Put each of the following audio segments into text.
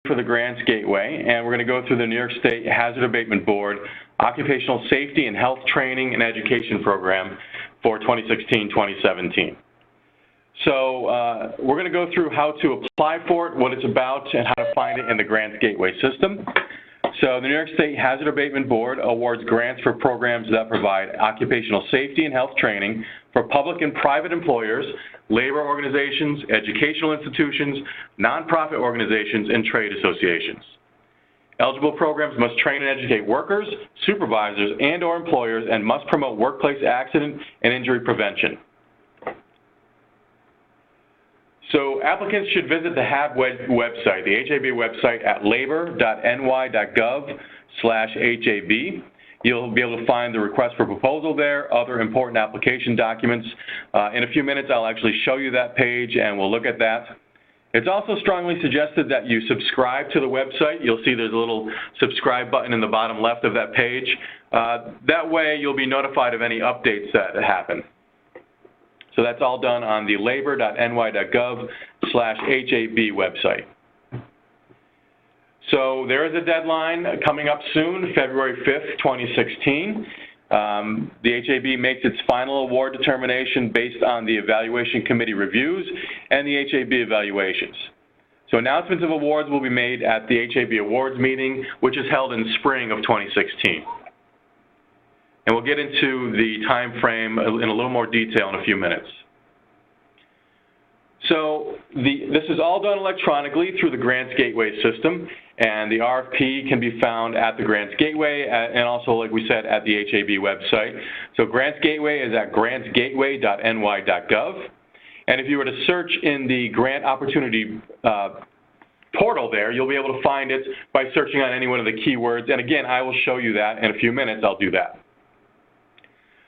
for the Grants Gateway, and we're going to go through the New York State Hazard Abatement Board Occupational Safety and Health Training and Education Program for 2016-2017. So we're going to go through how to apply for it, what it's about, and how to find it in the Grants Gateway system. So the New York State Hazard Abatement Board awards grants for programs that provide occupational safety and health training for public and private employers, labor organizations, educational institutions, nonprofit organizations, and trade associations. Eligible programs must train and educate workers, supervisors, and/or employers, and must promote workplace accident and injury prevention. So applicants should visit the HAB website, the HAB website at labor.ny.gov/HAB. You'll be able to find the request for proposal there, other important application documents. In a few minutes, I'll actually show you that page and we'll look at that. It's also strongly suggested that you subscribe to the website. You'll see there's a little subscribe button in the bottom left of that page. That way, you'll be notified of any updates that happen. So that's all done on the labor.ny.gov/HAB website. So there is a deadline coming up soon, February 5th, 2016. The HAB makes its final award determination based on the evaluation committee reviews and the HAB evaluations. So announcements of awards will be made at the HAB awards meeting, which is held in spring of 2016. And we'll get into the time frame in a little more detail in a few minutes. So this is all done electronically through the Grants Gateway system, and the RFP can be found at the Grants Gateway and also, like we said, at the HAB website. So Grants Gateway is at grantsgateway.ny.gov. And if you were to search in the grant opportunity portal there, you'll be able to find it by searching on any one of the keywords. And again, I will show you that in a few minutes. I'll do that.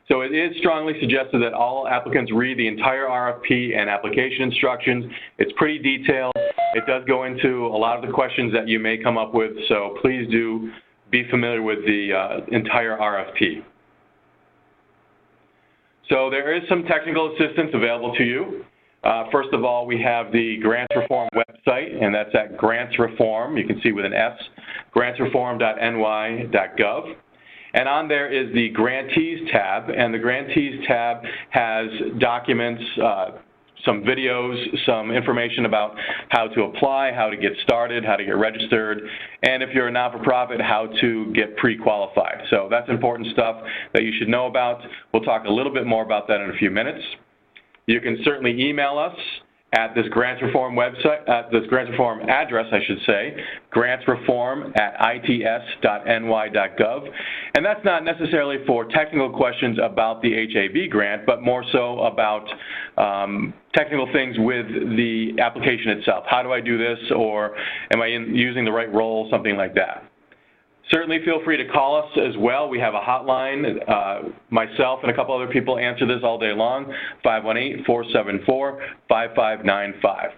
So it is strongly suggested that all applicants read the entire RFP and application instructions. It's pretty detailed. It does go into a lot of the questions that you may come up with, so please do be familiar with the entire RFP. So there is some technical assistance available to you. First of all, we have the Grants Reform website, and that's at Grants Reform. You can see with an S, grantsreform.ny.gov. And on there is the Grantees tab, and the Grantees tab has documents, some videos, some information about how to apply, how to get started, how to get registered, and if you're a not-for-profit, how to get pre-qualified. So that's important stuff that you should know about. We'll talk a little bit more about that in a few minutes. You can certainly email us at this Grants Reform website, this Grants Reform address, I should say, grantsreform@its.ny.gov. And that's not necessarily for technical questions about the HAB grant, but more so about technical things with the application itself. How do I do this, or am I using the right role, something like that. Certainly feel free to call us as well. We have a hotline. Myself and a couple other people answer this all day long, 518-474-5595.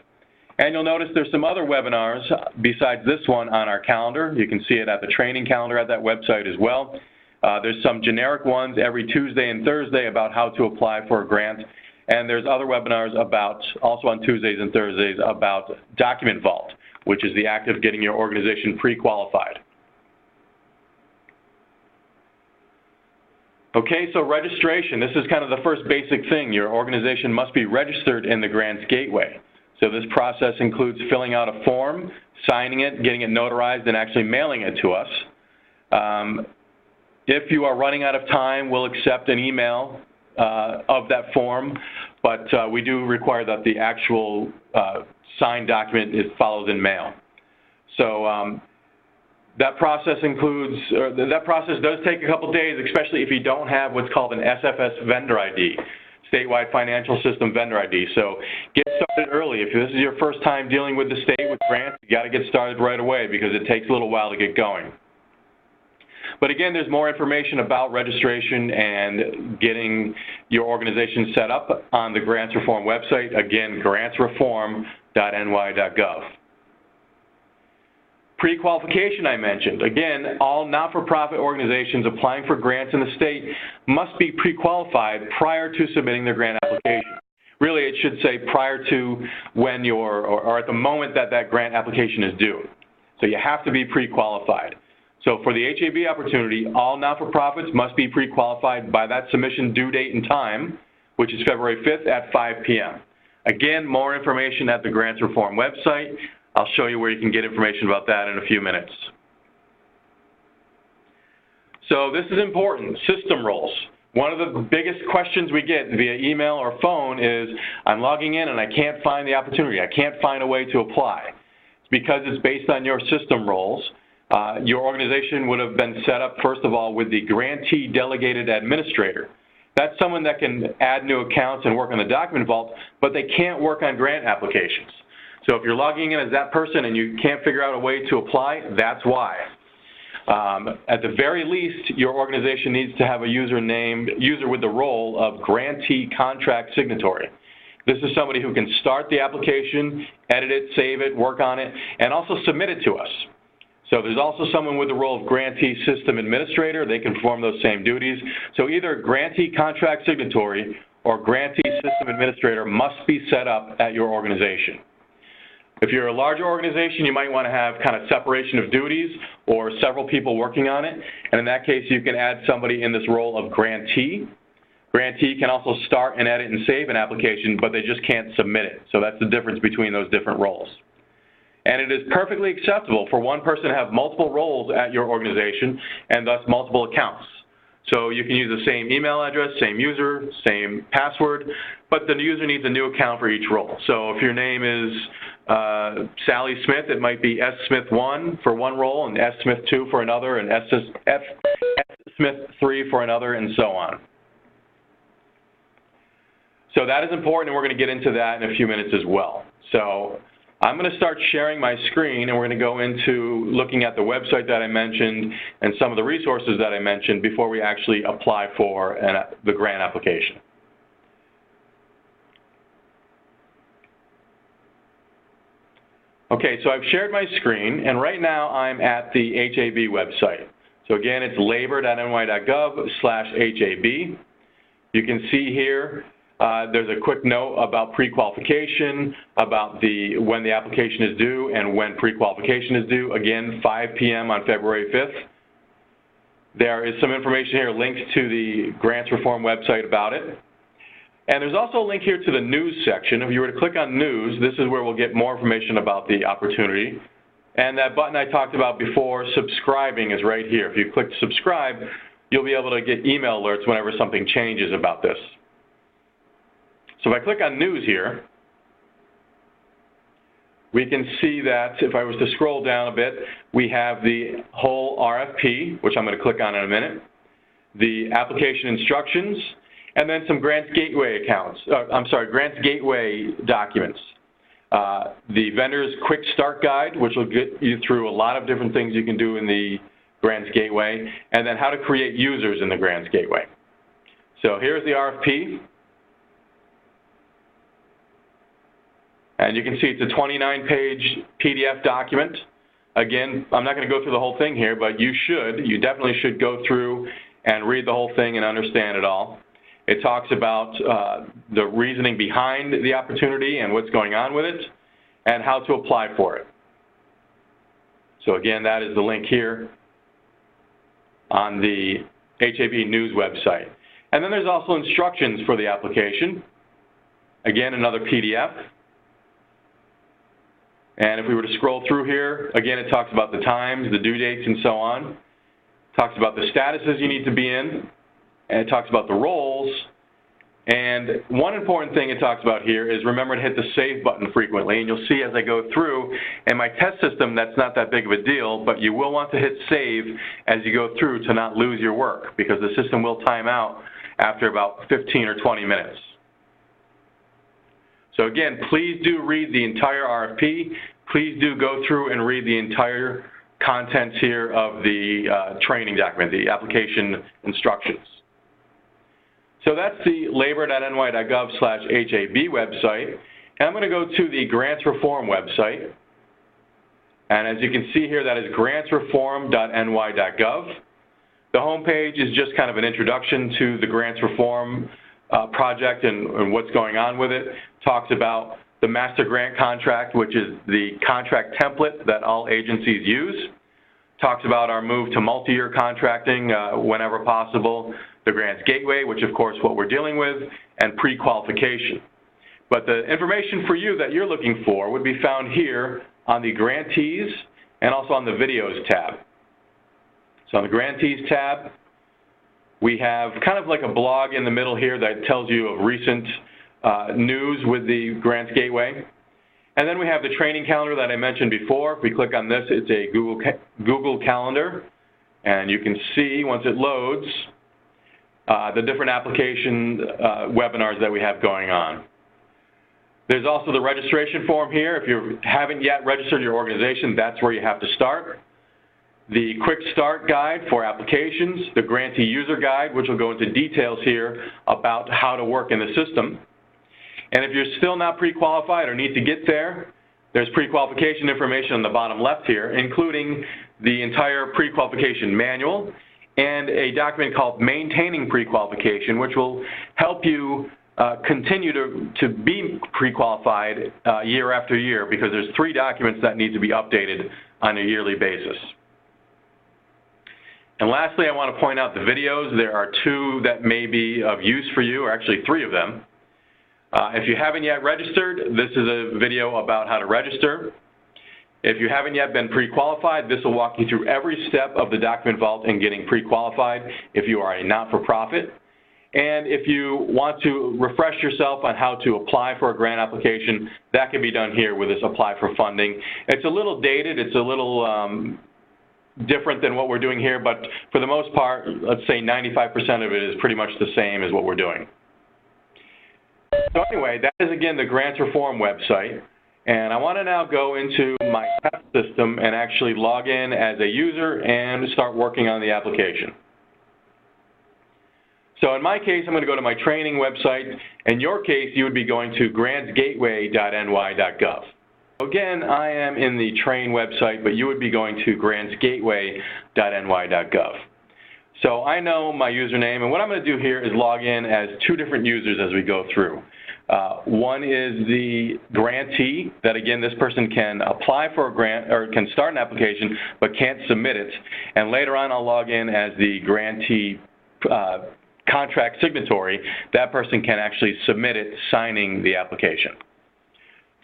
And you'll notice there's some other webinars besides this one on our calendar. You can see it at the training calendar at that website as well. There's some generic ones every Tuesday and Thursday about how to apply for a grant. And there's other webinars about, also on Tuesdays and Thursdays, about Document Vault, which is the act of getting your organization pre-qualified. Okay, so registration. This is kind of the first basic thing. Your organization must be registered in the Grants Gateway. So this process includes filling out a form, signing it, getting it notarized, and actually mailing it to us. If you are running out of time, we'll accept an email of that form, but we do require that the actual signed document follows in mail. So that process does take a couple days, especially if you don't have what's called an SFS vendor ID, Statewide Financial System Vendor ID. So get started early. If this is your first time dealing with the state with grants, you got to get started right away because it takes a little while to get going. But again, there's more information about registration and getting your organization set up on the Grants Reform website. Again, grantsreform.ny.gov. Pre-qualification I mentioned. Again, all not-for-profit organizations applying for grants in the state must be pre-qualified prior to submitting their grant application. Really, it should say prior to when or at the moment that that grant application is due. So you have to be pre-qualified. So for the HAB opportunity, all not-for-profits must be pre-qualified by that submission due date and time, which is February 5th at 5 p.m. Again, more information at the Grants Reform website. I'll show you where you can get information about that in a few minutes. So this is important, system roles. One of the biggest questions we get via email or phone is, I'm logging in and I can't find the opportunity. I can't find a way to apply. It's because it's based on your system roles. Your organization would have been set up, first of all, with the grantee delegated administrator. That's someone that can add new accounts and work on the document vault, but they can't work on grant applications. So if you're logging in as that person and you can't figure out a way to apply, that's why. At the very least, your organization needs to have a user with the role of grantee contract signatory. This is somebody who can start the application, edit it, save it, work on it, and also submit it to us. So there's also someone with the role of grantee system administrator. They can perform those same duties. So either grantee contract signatory or grantee system administrator must be set up at your organization. If you're a larger organization, you might want to have kind of separation of duties or several people working on it. And in that case, you can add somebody in this role of grantee. Grantee can also start and edit and save an application, but they just can't submit it. So that's the difference between those different roles. And it is perfectly acceptable for one person to have multiple roles at your organization and thus multiple accounts. So you can use the same email address, same user, same password, but the user needs a new account for each role. So if your name is Sally Smith, it might be S Smith 1 for one role and S Smith 2 for another and S Smith 3 for another and so on. So that is important, and we're going to get into that in a few minutes as well. So I'm going to start sharing my screen, and we're going to go into looking at the website that I mentioned and some of the resources that I mentioned before we actually apply for the grant application. Okay, so I've shared my screen, and right now I'm at the HAB website. So again, it's labor.ny.gov/HAB. You can see here there's a quick note about pre-qualification, about when the application is due and when pre-qualification is due. Again, 5 p.m. on February 5th. There is some information here, links to the Grants Reform website about it. And there's also a link here to the news section. If you were to click on news, this is where we'll get more information about the opportunity. And that button I talked about before, subscribing, is right here. If you click subscribe, you'll be able to get email alerts whenever something changes about this. So if I click on news here, we can see that if I was to scroll down a bit, we have the whole RFP, which I'm going to click on in a minute, the application instructions, and then some Grants Gateway Grants Gateway documents. The vendor's quick start guide, which will get you through a lot of different things you can do in the Grants Gateway, and then how to create users in the Grants Gateway. So here's the RFP. And you can see it's a 29-page PDF document. Again, I'm not going to go through the whole thing here, but you definitely should go through and read the whole thing and understand it all. It talks about the reasoning behind the opportunity and what's going on with it and how to apply for it. So again, that is the link here on the HAB News website. And then there's also instructions for the application. Again, another PDF. And if we were to scroll through here, again, it talks about the times, the due dates, and so on. It talks about the statuses you need to be in, and it talks about the roles. And one important thing it talks about here is remember to hit the save button frequently. And you'll see as I go through, in my test system, that's not that big of a deal, but you will want to hit save as you go through to not lose your work, because the system will time out after about 15 or 20 minutes. So again, please do read the entire RFP. Please do go through and read the entire contents here of the training document, the application instructions. So that's the labor.ny.gov/HAB website. And I'm going to go to the Grants Reform website. And as you can see here, that is grantsreform.ny.gov. The home page is just kind of an introduction to the Grants Reform project and what's going on with it. Talks about the master grant contract, which is the contract template that all agencies use. Talks about our move to multi-year contracting whenever possible, the Grants Gateway, which of course what we're dealing with, and pre-qualification. But the information for you that you're looking for would be found here on the Grantees and also on the Videos tab. So on the Grantees tab, we have kind of like a blog in the middle here that tells you of recent news with the Grants Gateway. And then we have the training calendar that I mentioned before. If we click on this, it's a Google Calendar. And you can see, once it loads, the different application webinars that we have going on. There's also the registration form here. If you haven't yet registered your organization, that's where you have to start. The quick start guide for applications, the grantee user guide, which will go into details here about how to work in the system. And if you're still not pre-qualified or need to get there, there's pre-qualification information on the bottom left here, including the entire pre-qualification manual and a document called Maintaining Pre-Qualification, which will help you continue to be pre-qualified year after year, because there's 3 documents that need to be updated on a yearly basis. And lastly, I want to point out the videos. There are 2 that may be of use for you, or actually 3 of them. If you haven't yet registered, this is a video about how to register. If you haven't yet been pre-qualified, this will walk you through every step of the document vault in getting pre-qualified if you are a not-for-profit. And if you want to refresh yourself on how to apply for a grant application, that can be done here with this Apply for Funding. It's a little dated, it's a little different than what we're doing here, but for the most part, let's say 95% of it is pretty much the same as what we're doing. So anyway, that is again the Grants Reform website, and I want to now go into my test system and actually log in as a user and start working on the application. So in my case, I'm going to go to my training website. In your case, you would be going to grantsgateway.ny.gov. Again, I am in the train website, but you would be going to grantsgateway.ny.gov. So I know my username, and what I'm going to do here is log in as 2 different users as we go through. One is the grantee, that again, this person can apply for a grant, or can start an application, but can't submit it. And later on, I'll log in as the grantee contract signatory. That person can actually submit it, signing the application.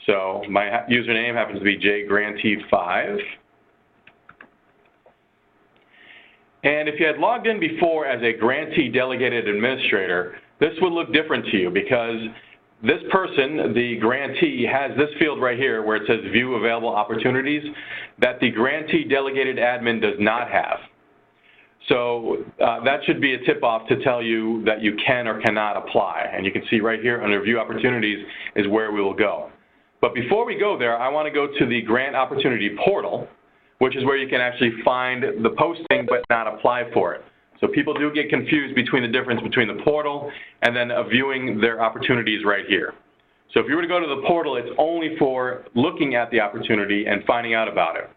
So my username happens to be jgrantee5. And if you had logged in before as a grantee delegated administrator, this would look different to you, because this person, the grantee, has this field right here where it says View Available Opportunities that the grantee delegated admin does not have. So that should be a tip-off to tell you that you can or cannot apply. And you can see right here under View Opportunities is where we will go. But before we go there, I want to go to the Grant Opportunity Portal, which is where you can actually find the posting but not apply for it. So people do get confused between the difference between the portal and then viewing their opportunities right here. So if you were to go to the portal, it's only for looking at the opportunity and finding out about it.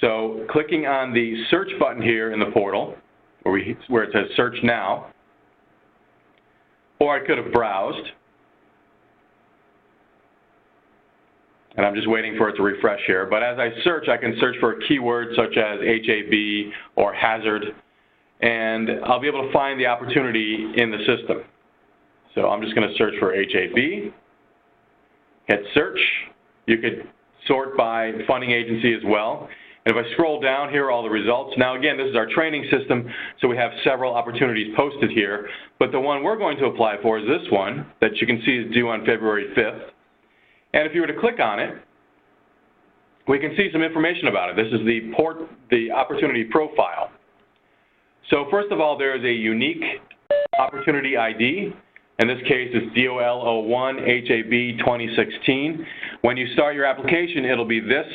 So clicking on the search button here in the portal, where it says Search Now, or I could have browsed. And I'm just waiting for it to refresh here. But as I search, I can search for keywords such as HAB or hazard, and I'll be able to find the opportunity in the system. So I'm just going to search for HAB, hit search. You could sort by funding agency as well. And if I scroll down, here are all the results. Now again, this is our training system, so we have several opportunities posted here. But the one we're going to apply for is this one that you can see is due on February 5th. And if you were to click on it, we can see some information about it. This is the opportunity profile. So first of all, there is a unique opportunity ID. In this case, it's DOL01 HAB 2016. When you start your application, it'll be this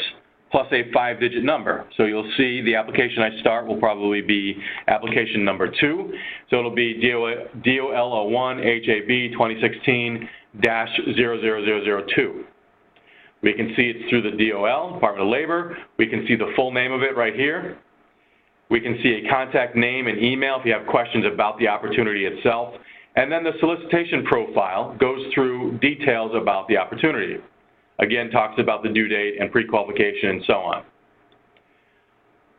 plus a 5-digit number. So you'll see the application I start will probably be application number 2. So it'll be DOL01 HAB 2016-00002. We can see it's through the DOL, Department of Labor. We can see the full name of it right here. We can see a contact name and email if you have questions about the opportunity itself. And then the solicitation profile goes through details about the opportunity. Again, talks about the due date and pre-qualification and so on.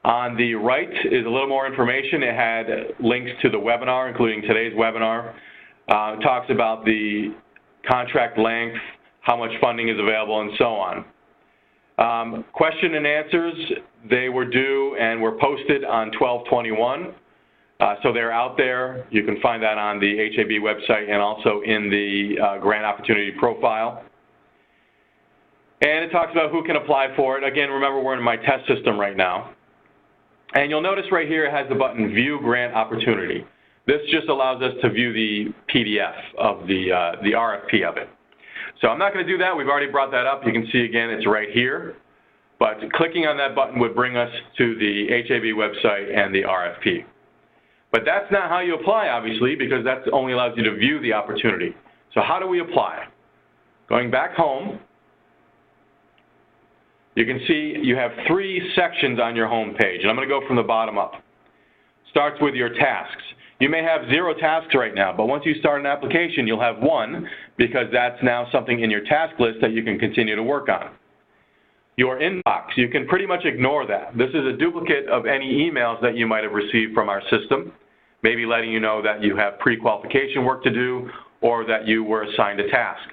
On the right is a little more information. It had links to the webinar, including today's webinar. It talks about the contract length, how much funding is available, and so on. Question and answers, they were due and were posted on 12/21. So they're out there. You can find that on the HAB website and also in the grant opportunity profile. And it talks about who can apply for it. Again, remember we're in my test system right now. And you'll notice right here it has the button View Grant Opportunity. This just allows us to view the PDF of the RFP of it. So I'm not going to do that. We've already brought that up. You can see again it's right here. But clicking on that button would bring us to the HAB website and the RFP. But that's not how you apply, obviously, because that only allows you to view the opportunity. So how do we apply? Going back home, you can see you have 3 sections on your home page, and I'm going to go from the bottom up. Starts with your tasks. You may have 0 tasks right now, but once you start an application, you'll have 1 because that's now something in your task list that you can continue to work on. Your inbox, you can pretty much ignore that. This is a duplicate of any emails that you might have received from our system, maybe letting you know that you have pre-qualification work to do or that you were assigned a task.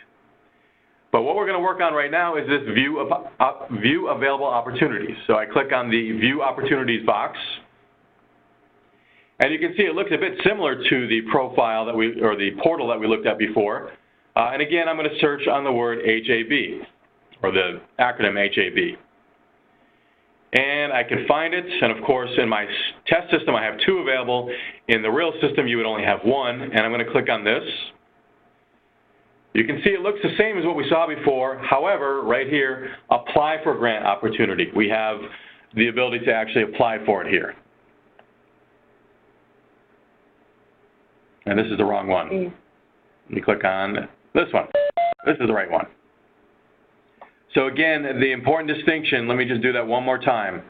But what we're going to work on right now is this view available opportunities. So I click on the View Opportunities box. And you can see it looks a bit similar to the profile that or the portal that we looked at before. And again, I'm going to search on the word HAB, or the acronym HAB. And I can find it, and of course in my test system I have 2 available. In the real system you would only have 1, and I'm going to click on this. You can see it looks the same as what we saw before. However, right here, apply for grant opportunity. We have the ability to actually apply for it here. And this is the wrong one. You click on this one. This is the right one. So again, the important distinction, let me just do that one more time.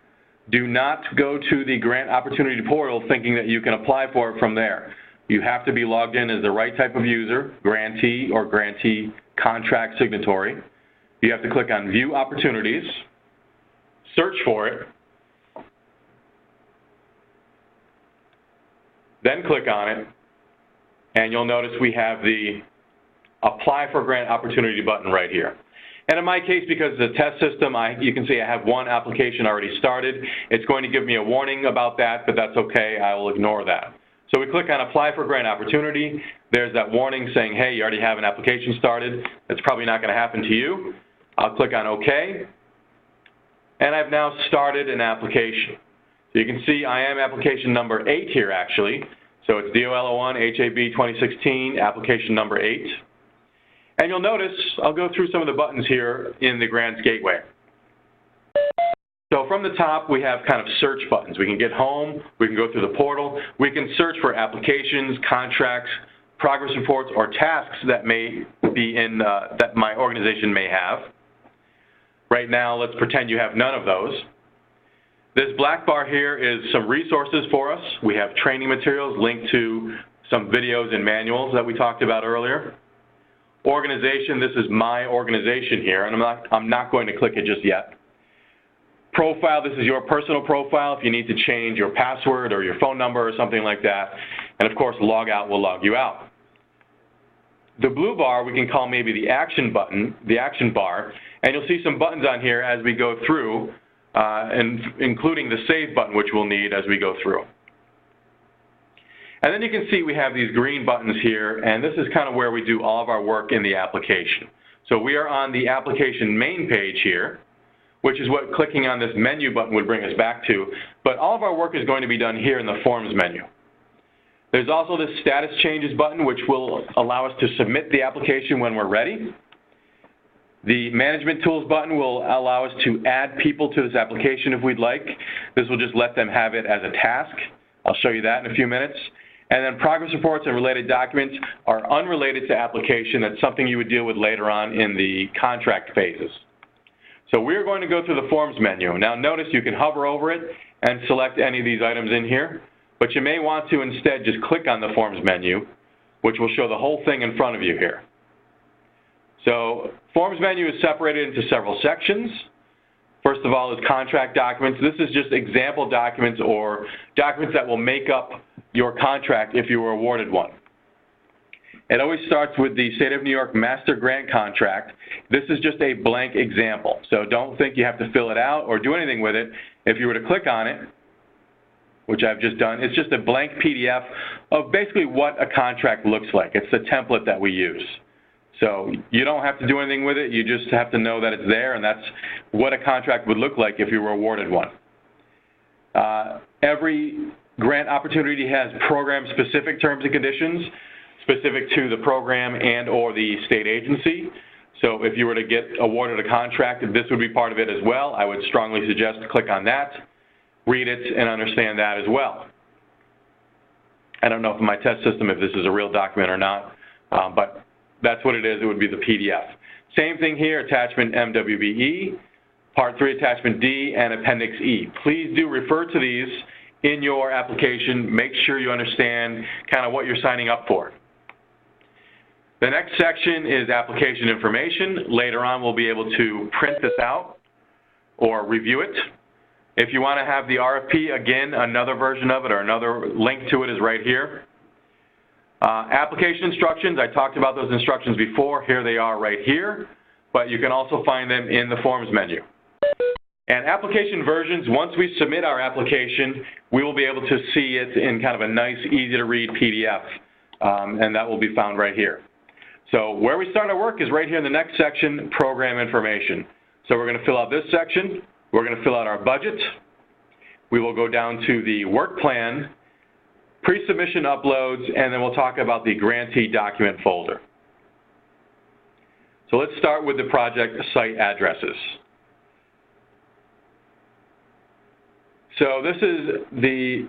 Do not go to the grant opportunity portal thinking that you can apply for it from there. You have to be logged in as the right type of user, grantee or grantee contract signatory. You have to click on View Opportunities, search for it, then click on it, and you'll notice we have the Apply for Grant Opportunity button right here. And in my case, because it's a test system, you can see I have 1 application already started. It's going to give me a warning about that, but that's okay. I will ignore that. So we click on Apply for Grant Opportunity. There's that warning saying, hey, you already have an application started. That's probably not going to happen to you. I'll click on OK. And I've now started an application. So you can see I am application number 8 here, actually. So it's DOL01 HAB 2016, application number 8. And you'll notice, I'll go through some of the buttons here in the Grants Gateway. So from the top, we have kind of search buttons. We can get home, we can go through the portal, we can search for applications, contracts, progress reports, or tasks that may be in, that my organization may have. Right now, let's pretend you have none of those. This black bar here is some resources for us. We have training materials linked to some videos and manuals that we talked about earlier. Organization, this is my organization here, and I'm not going to click it just yet. Profile, this is your personal profile if you need to change your password or your phone number or something like that. And of course, log out will log you out. The blue bar we can call maybe the action button, the action bar, and you'll see some buttons on here as we go through, and including the save button, which we'll need as we go through. And then you can see we have these green buttons here, and this is kind of where we do all of our work in the application. So we are on the application main page here, which is what clicking on this menu button would bring us back to. But all of our work is going to be done here in the Forms menu. There's also this Status Changes button, which will allow us to submit the application when we're ready. The Management Tools button will allow us to add people to this application if we'd like. This will just let them have it as a task. I'll show you that in a few minutes. And then progress reports and related documents are unrelated to application. That's something you would deal with later on in the contract phases. So we're going to go through the Forms menu. Now notice you can hover over it and select any of these items in here, but you may want to instead just click on the Forms menu, which will show the whole thing in front of you here. So forms menu is separated into several sections. First of all is contract documents. This is just example documents or documents that will make up your contract if you were awarded one. It always starts with the State of New York Master Grant Contract. This is just a blank example, so don't think you have to fill it out or do anything with it. If you were to click on it, which I've just done, it's just a blank PDF of basically what a contract looks like. It's the template that we use. So you don't have to do anything with it. You just have to know that it's there, and that's what a contract would look like if you were awarded one. Every grant opportunity has program-specific terms and conditions specific to the program and or the state agency. So if you were to get awarded a contract, this would be part of it as well. I would strongly suggest to click on that, read it, and understand that as well. I don't know if in my test system if this is a real document or not, but that's what it is. It would be the PDF. Same thing here, attachment MWBE, Part 3, Attachment D, and Appendix E. Please do refer to these in your application. Make sure you understand kind of what you're signing up for. The next section is application information. Later on, we'll be able to print this out or review it. If you want to have the RFP, again, another version of it or another link to it is right here. Application instructions, I talked about those instructions before. Here they are right here, but you can also find them in the forms menu. And application versions, once we submit our application, we will be able to see it in kind of a nice, easy-to-read PDF, and that will be found right here. So where we start our work is right here in the next section, program information. So we're going to fill out this section. We're going to fill out our budget. We will go down to the work plan, pre-submission uploads, and then we'll talk about the grantee document folder. So let's start with the project site addresses. So this is the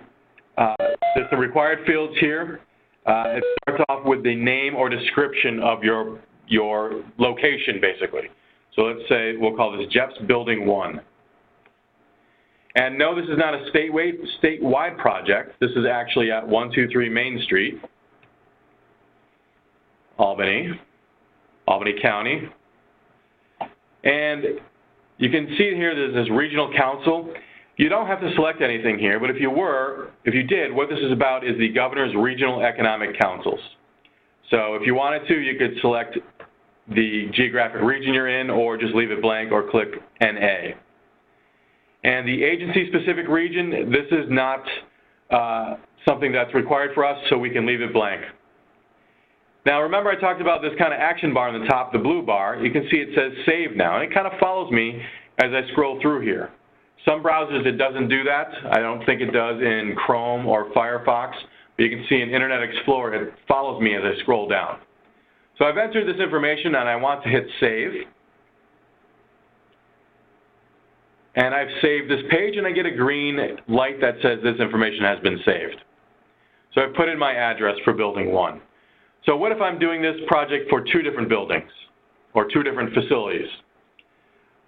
required fields here. It starts off with the name or description of your location, basically. So let's say we'll call this Jeff's Building 1. And no, this is not a statewide project. This is actually at 123 Main Street, Albany County. And you can see here there's this regional council. You don't have to select anything here, but if you did, what this is about is the governor's regional economic councils. So if you wanted to, you could select the geographic region you're in or just leave it blank or click NA. And the agency-specific region, this is not something that's required for us, so we can leave it blank. Now, remember I talked about this kind of action bar on the top, the blue bar. You can see it says Save Now, and it kind of follows me as I scroll through here. Some browsers, it doesn't do that. I don't think it does in Chrome or Firefox, but you can see in Internet Explorer, it follows me as I scroll down. So I've entered this information, and I want to hit Save. And I've saved this page, and I get a green light that says this information has been saved. So I've put in my address for Building 1. So what if I'm doing this project for 2 different buildings or 2 different facilities?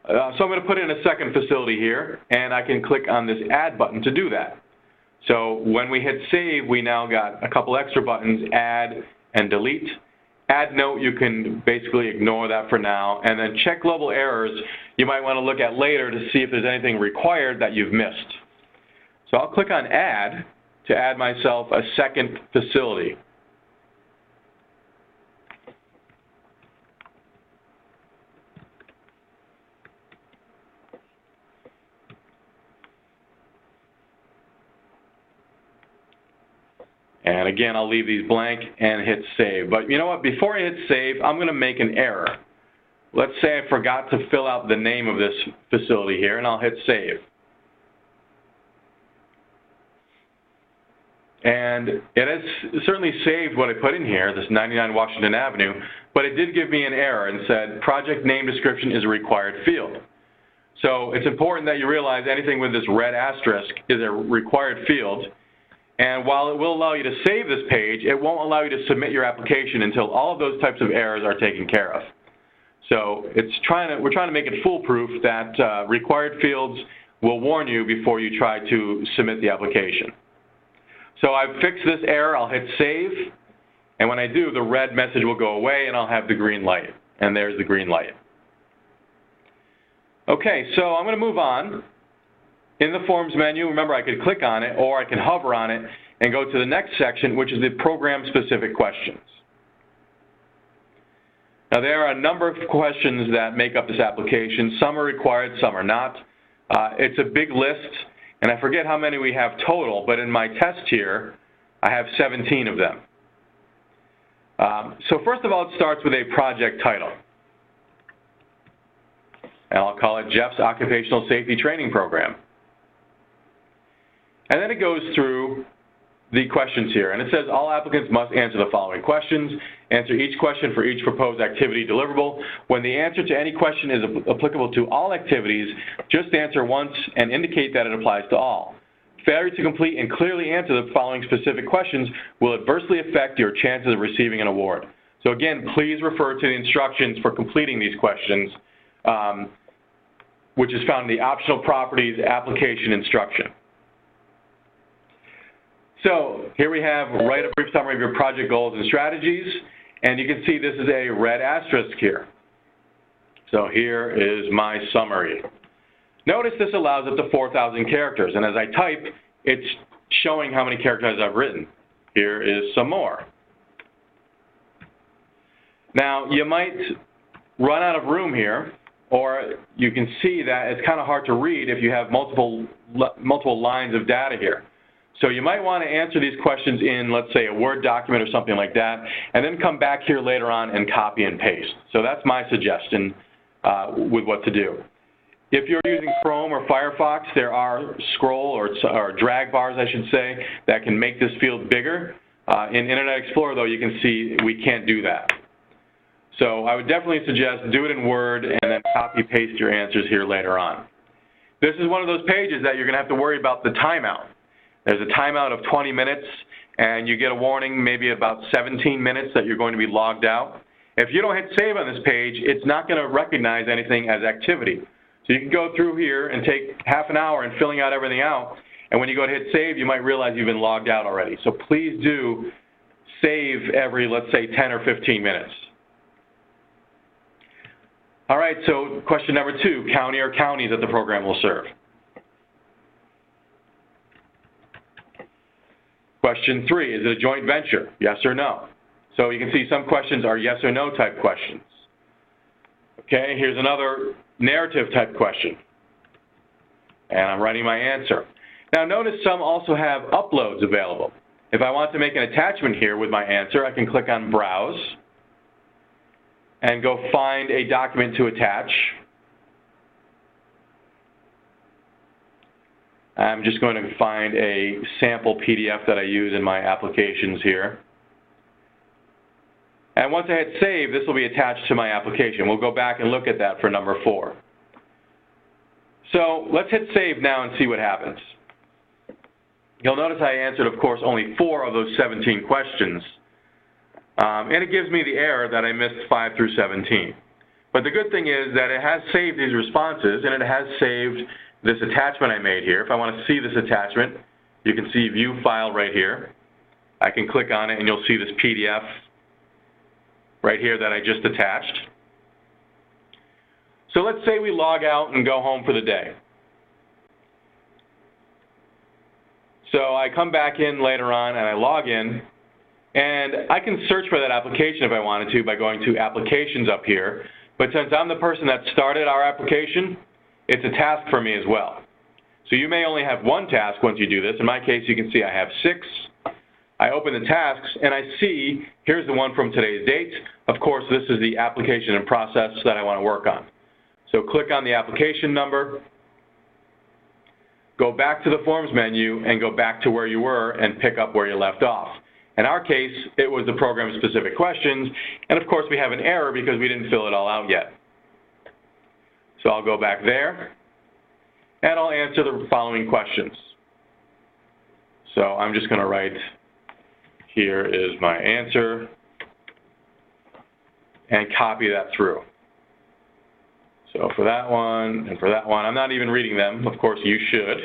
So I'm going to put in a second facility here, and I can click on this Add button to do that. So when we hit Save, we now got a couple extra buttons, Add and Delete. Add note, you can basically ignore that for now, and then check global errors you might want to look at later to see if there's anything required that you've missed. So I'll click on Add to add myself a second facility. And again, I'll leave these blank and hit Save. But you know what? Before I hit Save, I'm going to make an error. Let's say I forgot to fill out the name of this facility here, and I'll hit Save. And it has certainly saved what I put in here, this 99 Washington Avenue, but it did give me an error and said project name description is a required field. So it's important that you realize anything with this red asterisk is a required field. And while it will allow you to save this page, it won't allow you to submit your application until all of those types of errors are taken care of. So we're trying to make it foolproof that required fields will warn you before you try to submit the application. So I've fixed this error. I'll hit Save, And when I do, the red message will go away and I'll have the green light. And there's the green light. Okay, so I'm going to move on. In the Forms menu, remember I could click on it or I can hover on it and go to the next section, which is the program-specific questions. Now, there are a number of questions that make up this application. Some are required, some are not. It's a big list, and I forget how many we have total, but in my test here, I have 17 of them. So first of all, it starts with a project title. And I'll call it Jeff's Occupational Safety Training Program. And then it goes through the questions here, and it says all applicants must answer the following questions. Answer each question for each proposed activity deliverable. When the answer to any question is applicable to all activities, just answer once and indicate that it applies to all. Failure to complete and clearly answer the following specific questions will adversely affect your chances of receiving an award. So again, please refer to the instructions for completing these questions, which is found in the Optional Properties Application Instruction. So here we have, write a brief summary of your project goals and strategies, and you can see this is a red asterisk here. So here is my summary. Notice this allows up to 4,000 characters, and as I type, it's showing how many characters I've written. Here is some more. Now, you might run out of room here, or you can see that it's kind of hard to read if you have multiple lines of data here. So you might want to answer these questions in, let's say, a Word document or something like that, and then come back here later on and copy and paste. So that's my suggestion with what to do. If you're using Chrome or Firefox, there are scroll or drag bars, I should say, that can make this field bigger. In Internet Explorer, though, you can see we can't do that. So I would definitely suggest do it in Word and then copy-paste your answers here later on. This is one of those pages that you're going to have to worry about the timeout. There's a timeout of 20 minutes, and you get a warning maybe about 17 minutes that you're going to be logged out. If you don't hit save on this page, it's not going to recognize anything as activity. So you can go through here and take half an hour and filling out everything out, and when you go to hit save, you might realize you've been logged out already. So please do save every, let's say, 10 or 15 minutes. All right, so question number 2, county or counties that the program will serve. Question 3, is it a joint venture? Yes or no? So you can see some questions are yes or no type questions. Okay, here's another narrative type question. And I'm writing my answer. Now notice some also have uploads available. If I want to make an attachment here with my answer, I can click on Browse and go find a document to attach. I'm just going to find a sample PDF that I use in my applications here. And once I hit save, this will be attached to my application. We'll go back and look at that for number 4. So let's hit save now and see what happens. You'll notice I answered, of course, only 4 of those 17 questions. And it gives me the error that I missed 5 through 17. But the good thing is that it has saved these responses, and it has saved this attachment I made here. If I want to see this attachment, you can see View File right here. I can click on it, and you'll see this PDF right here that I just attached. So let's say we log out and go home for the day. So I come back in later on, and I log in, and I can search for that application if I wanted to by going to Applications up here. But since I'm the person that started our application, it's a task for me as well. So you may only have 1 task once you do this. In my case, you can see I have 6. I open the tasks, and I see here's the one from today's date. Of course, this is the application and process that I want to work on. So click on the application number, go back to the Forms menu, and go back to where you were and pick up where you left off. In our case, it was the program-specific questions, and of course we have an error because we didn't fill it all out yet. So I'll go back there, and I'll answer the following questions. So I'm just going to write, here is my answer, and copy that through. So for that one and for that one, I'm not even reading them. Of course, you should.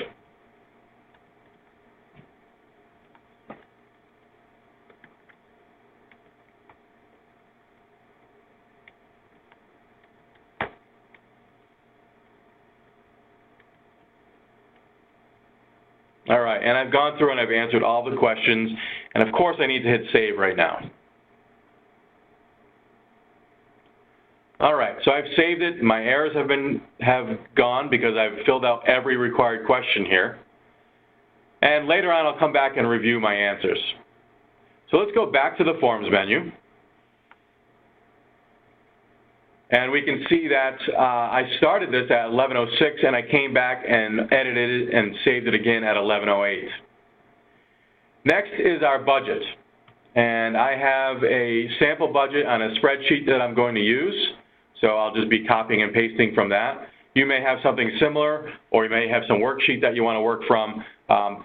All right, and I've gone through and I've answered all the questions, and of course I need to hit save right now. All right, so I've saved it. My errors have gone because I've filled out every required question here. And later on I'll come back and review my answers. So let's go back to the Forms menu. And we can see that I started this at 11:06 and I came back and edited it and saved it again at 11:08. Next is our budget. And I have a sample budget on a spreadsheet that I'm going to use. So I'll just be copying and pasting from that. You may have something similar, or you may have some worksheet that you want to work from,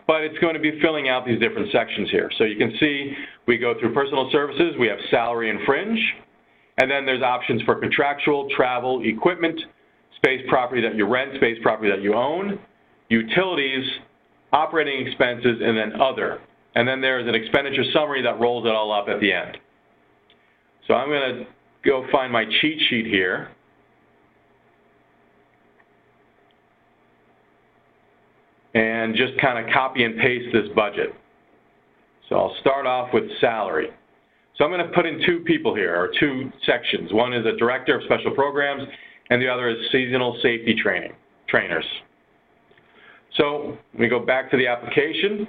but it's going to be filling out these different sections here. So you can see we go through personal services, we have salary and fringe, and then there's options for contractual, travel, equipment, space property that you rent, space property that you own, utilities, operating expenses, and then other. And then there's an expenditure summary that rolls it all up at the end. So I'm going to go find my cheat sheet here. And just kind of copy and paste this budget. So I'll start off with salary. So I'm going to put in two people here, or two sections. One is a director of special programs, and the other is seasonal safety trainers. So we go back to the application,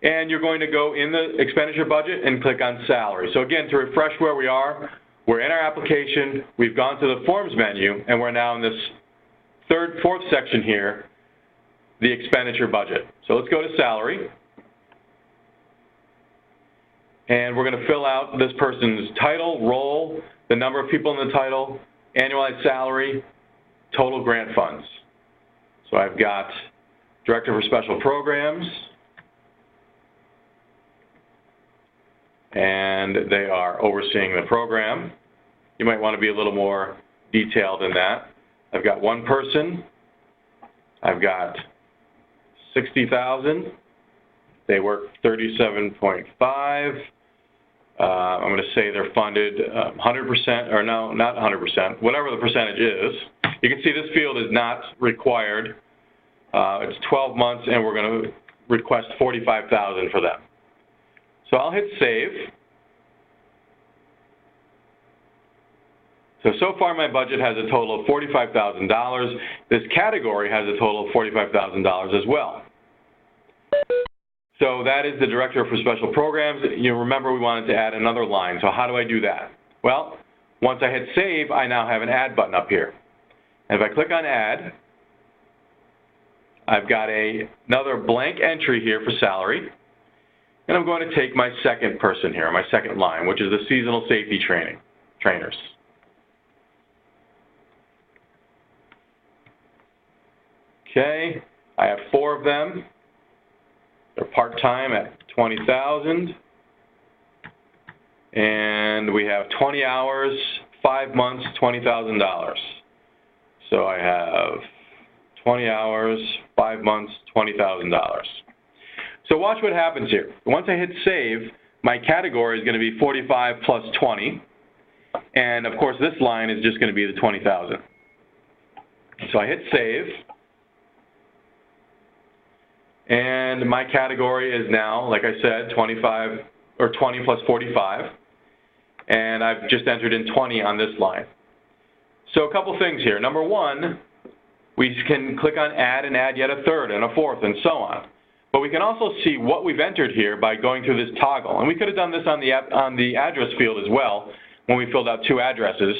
and you're going to go in the expenditure budget and click on salary. So again, to refresh where we are, we're in our application, we've gone to the Forms menu, and we're now in this fourth section here, the expenditure budget. So let's go to salary. And we're going to fill out this person's title, role, the number of people in the title, annualized salary, total grant funds. So I've got Director for Special Programs, and they are overseeing the program. You might want to be a little more detailed than that. I've got one person. I've got 60,000. They work 37.5. I'm going to say they're funded 100%, or no, not 100%, whatever the percentage is. You can see this field is not required. It's 12 months, and we're going to request 45,000 for them. So I'll hit save. So far my budget has a total of $45,000. This category has a total of $45,000 as well. So that is the Director for Special Programs. You remember we wanted to add another line. So how do I do that? Well, once I hit save, I now have an add button up here. And if I click on add, I've got another blank entry here for salary. And I'm going to take my second person here, my second line, which is the seasonal safety trainers. Okay, I have 4 of them. They're part-time at 20,000. And we have 20 hours, 5 months, $20,000. So I have 20 hours, 5 months, $20,000. So watch what happens here. Once I hit save, my category is going to be 45 plus 20. And of course, this line is just going to be the 20,000. So I hit save. And my category is now, like I said, 25 or 20 plus 45. And I've just entered in 20 on this line. So a couple things here. Number one, we can click on add and add yet a third and a fourth and so on. But we can also see what we've entered here by going through this toggle. And we could have done this on the address field as well when we filled out 2 addresses.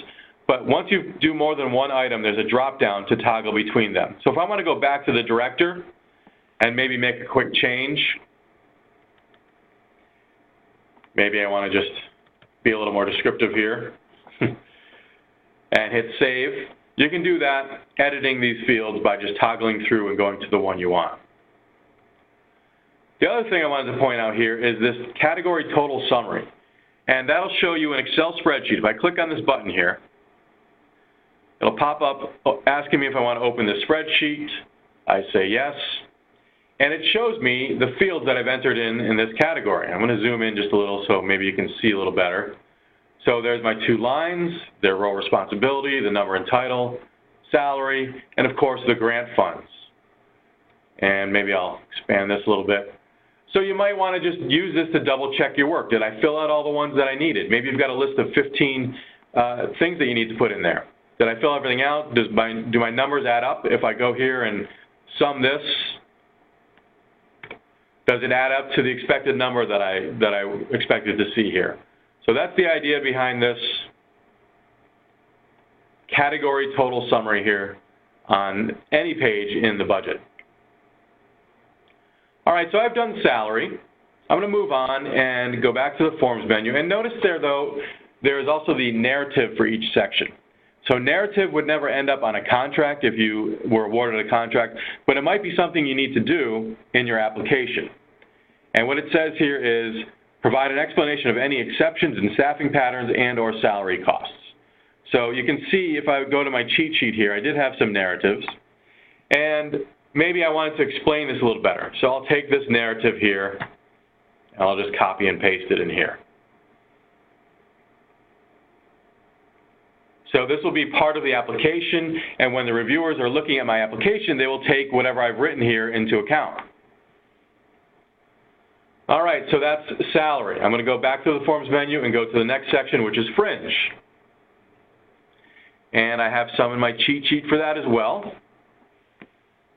But once you do more than one item, there's a drop down to toggle between them. So if I want to go back to the director and maybe make a quick change, maybe I want to just be a little more descriptive here and hit save. You can do that editing these fields by just toggling through and going to the one you want. The other thing I wanted to point out here is this category total summary. And that'll show you an Excel spreadsheet. If I click on this button here, it'll pop up asking me if I want to open the spreadsheet. I say yes. And it shows me the fields that I've entered in this category. I'm going to zoom in just a little so maybe you can see a little better. So there's my 2 lines, their role responsibility, the number and title, salary, and of course the grant funds. And maybe I'll expand this a little bit. So you might want to just use this to double check your work. Did I fill out all the ones that I needed? Maybe you've got a list of 15 things that you need to put in there. Did I fill everything out? Do my numbers add up? If I go here and sum this, does it add up to the expected number that I expected to see here? So that's the idea behind this category total summary here on any page in the budget. All right, so I've done salary. I'm going to move on and go back to the forms menu. And notice there, though, there is also the narrative for each section. So narrative would never end up on a contract if you were awarded a contract, but it might be something you need to do in your application. And what it says here is provide an explanation of any exceptions in staffing patterns and or salary costs. So you can see if I go to my cheat sheet here, I did have some narratives. And maybe I wanted to explain this a little better. So I'll take this narrative here, and I'll just copy and paste it in here. So this will be part of the application, and when the reviewers are looking at my application, they will take whatever I've written here into account. All right, so that's salary. I'm going to go back to the forms menu and go to the next section, which is fringe. And I have some in my cheat sheet for that as well.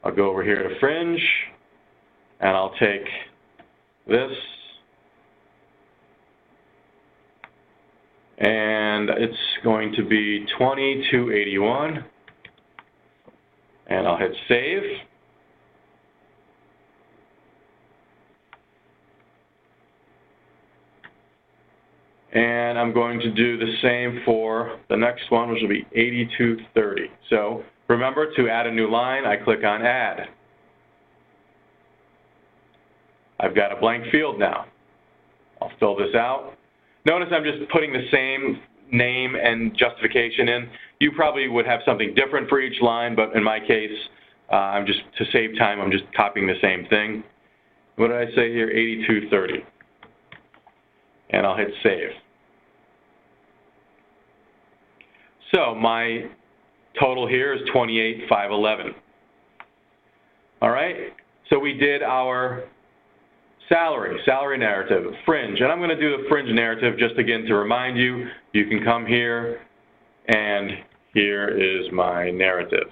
I'll go over here to fringe, and I'll take this, and it's going to be 2281, and I'll hit save. And I'm going to do the same for the next one, which will be 8230. So remember, to add a new line, I click on Add. I've got a blank field now. I'll fill this out. Notice I'm just putting the same name and justification in. You probably would have something different for each line, but in my case, to save time, I'm just copying the same thing. What did I say here? 8230. And I'll hit save. So my total here is 28,511. All right, so we did our salary narrative, fringe, and I'm going to do the fringe narrative just again to remind you. You can come here, and here is my narrative.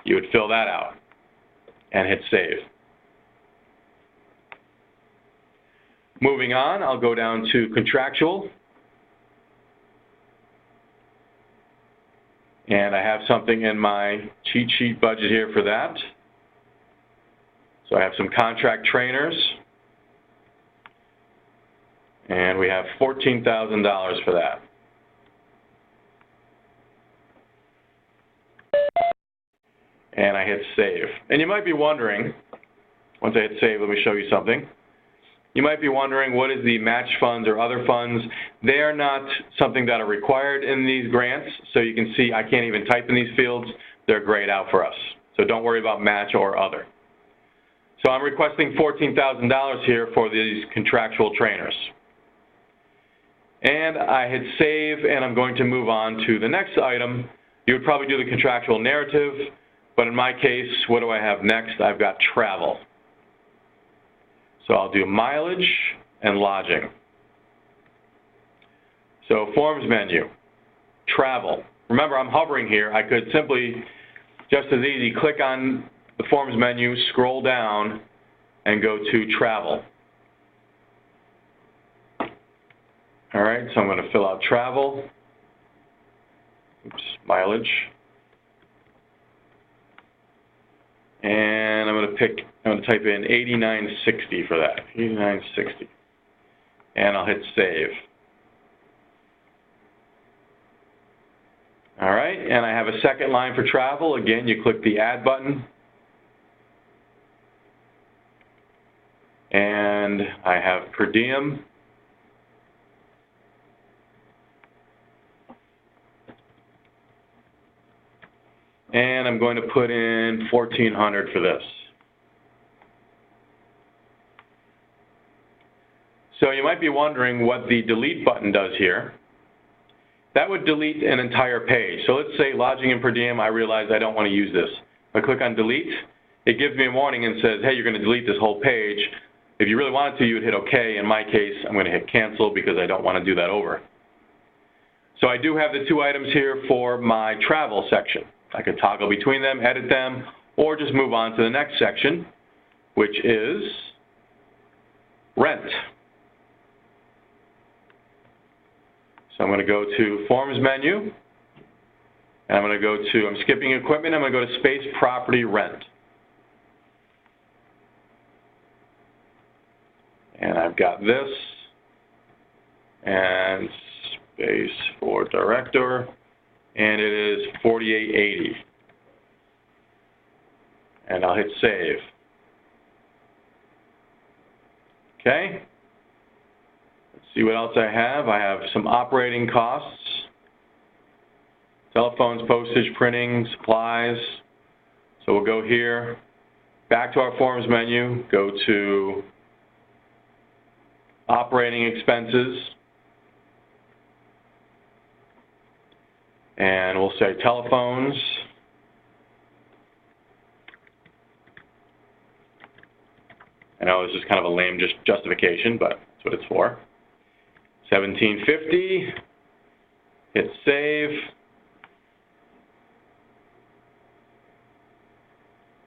You would fill that out and hit save. Moving on, I'll go down to contractual. And I have something in my cheat sheet budget here for that. So I have some contract trainers. And we have $14,000 for that. And I hit save. And you might be wondering, once I hit save, let me show you something. You might be wondering, what is the match funds or other funds? They are not something that are required in these grants. So you can see I can't even type in these fields. They're grayed out for us. So don't worry about match or other. So I'm requesting $14,000 here for these contractual trainers. And I hit save, and I'm going to move on to the next item. You would probably do the contractual narrative, but in my case, what do I have next? I've got travel. So I'll do mileage and lodging. So forms menu, travel. Remember, I'm hovering here. I could simply, just as easy, click on the forms menu, scroll down, and go to travel. All right, so I'm going to fill out travel. Oops, mileage. And I'm going to type in 8960 for that, 8960. And I'll hit save. All right, and I have a second line for travel. Again, you click the add button. And I have per diem. And I'm going to put in 1,400 for this. So you might be wondering what the delete button does here. That would delete an entire page. So let's say lodging and per diem, I realize I don't want to use this. I click on delete, it gives me a warning and says, hey, you're going to delete this whole page. If you really wanted to, you would hit OK. In my case, I'm going to hit cancel because I don't want to do that over. So I do have the two items here for my travel section. I could toggle between them, edit them, or just move on to the next section, which is rent. So I'm going to go to Forms menu, and I'm going to go to, I'm skipping equipment, I'm going to go to Space Property Rent. And I've got this, and space for director, and it is $48.80. And I'll hit save. Okay. Let's see what else I have. I have some operating costs, telephones, postage, printing, supplies. So we'll go here, back to our Forms menu, go to operating expenses, and we'll say telephones. I know this is kind of a lame justification, but that's what it's for. $17.50, hit save.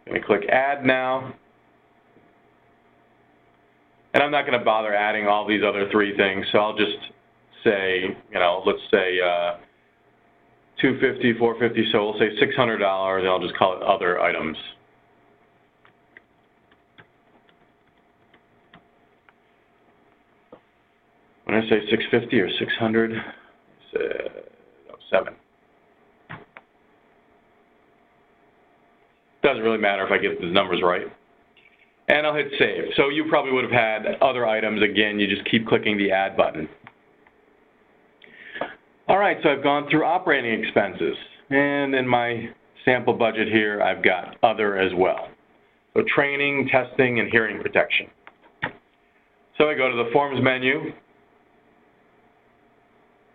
I'm going to click add now. And I'm not going to bother adding all these other three things, so I'll just say, let's say $250, $450, so we'll say $600, and I'll just call it other items. When I say 650 or 600, no, 7. Doesn't really matter if I get the numbers right. And I'll hit save. So you probably would have had other items. Again, you just keep clicking the add button. All right, so I've gone through operating expenses. And in my sample budget here, I've got other as well. So training, testing, and hearing protection. So I go to the Forms menu.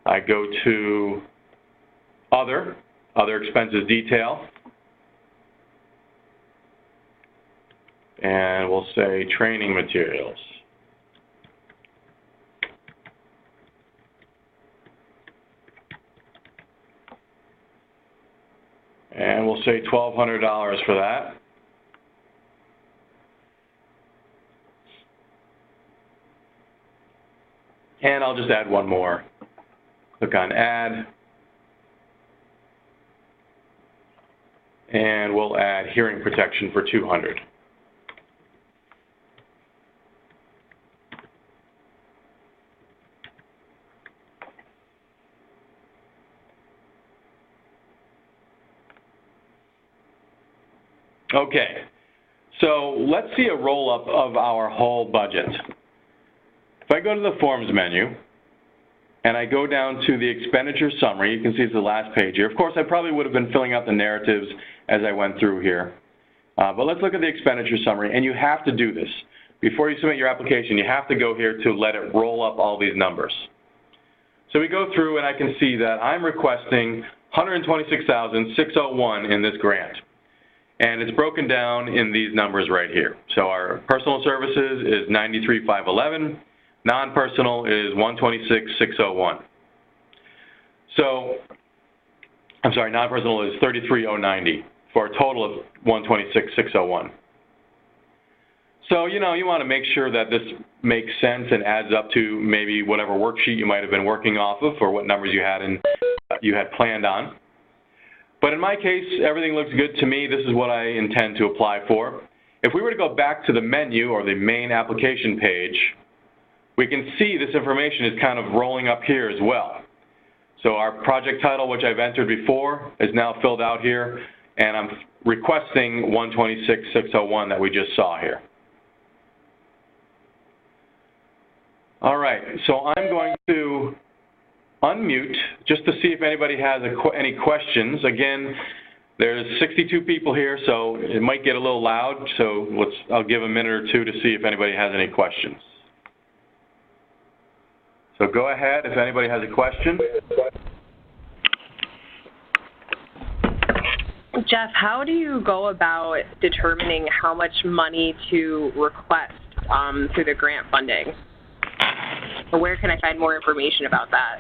I go to other expenses detail. And we'll say training materials. And we'll say $1,200 for that. And I'll just add one more. Click on add. And we'll add hearing protection for $200. Okay, so let's see a roll-up of our whole budget. If I go to the Forms menu, and I go down to the expenditure summary, you can see it's the last page here. Of course, I probably would have been filling out the narratives as I went through here. But let's look at the expenditure summary, and you have to do this. Before you submit your application, you have to go here to let it roll up all these numbers. So we go through, and I can see that I'm requesting $126,601 in this grant. And it's broken down in these numbers right here. So our personal services is $93,511. Non-personal is $126,601. So, I'm sorry, non-personal is $33,090 for a total of $126,601. So, you want to make sure that this makes sense and adds up to maybe whatever worksheet you might have been working off of or what numbers you had planned on. But in my case, everything looks good to me. This is what I intend to apply for. If we were to go back to the menu or the main application page, we can see this information is kind of rolling up here as well. So our project title, which I've entered before, is now filled out here, and I'm requesting $126,601 that we just saw here. All right, so I'm going to unmute just to see if anybody has any questions. Again, there's 62 people here, so it might get a little loud, so I'll give a minute or two to see if anybody has any questions. So go ahead if anybody has a question. Jeff, how do you go about determining how much money to request through the grant funding? Or where can I find more information about that?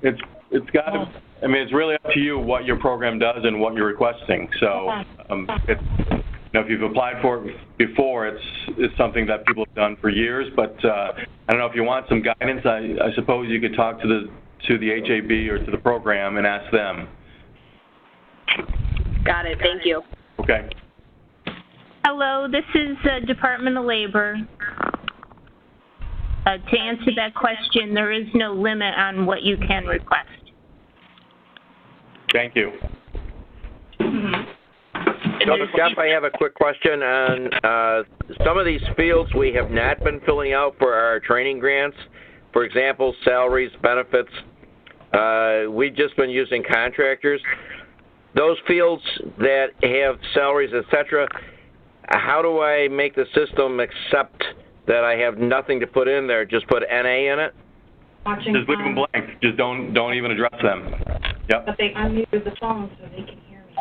It's got to, I mean, it's really up to you what your program does and what you're requesting. So, it's, you know, if you've applied for it before, it's something that people have done for years. But I don't know if you want some guidance. I suppose you could talk to the HAB or to the program and ask them. Got it. Thank you. Okay. Hello, this is Department of Labor. To answer that question, there is no limit on what you can request. Thank you. So, Jeff, I have a quick question on some of these fields we have not been filling out for our training grants. For example, salaries, benefits. We've just been using contractors. Those fields that have salaries, etc., how do I make the system accept that I have nothing to put in there? Just put NA in it? Just leave them blank. Just don't even address them. Yep. But they unmuted the phone so they can hear me.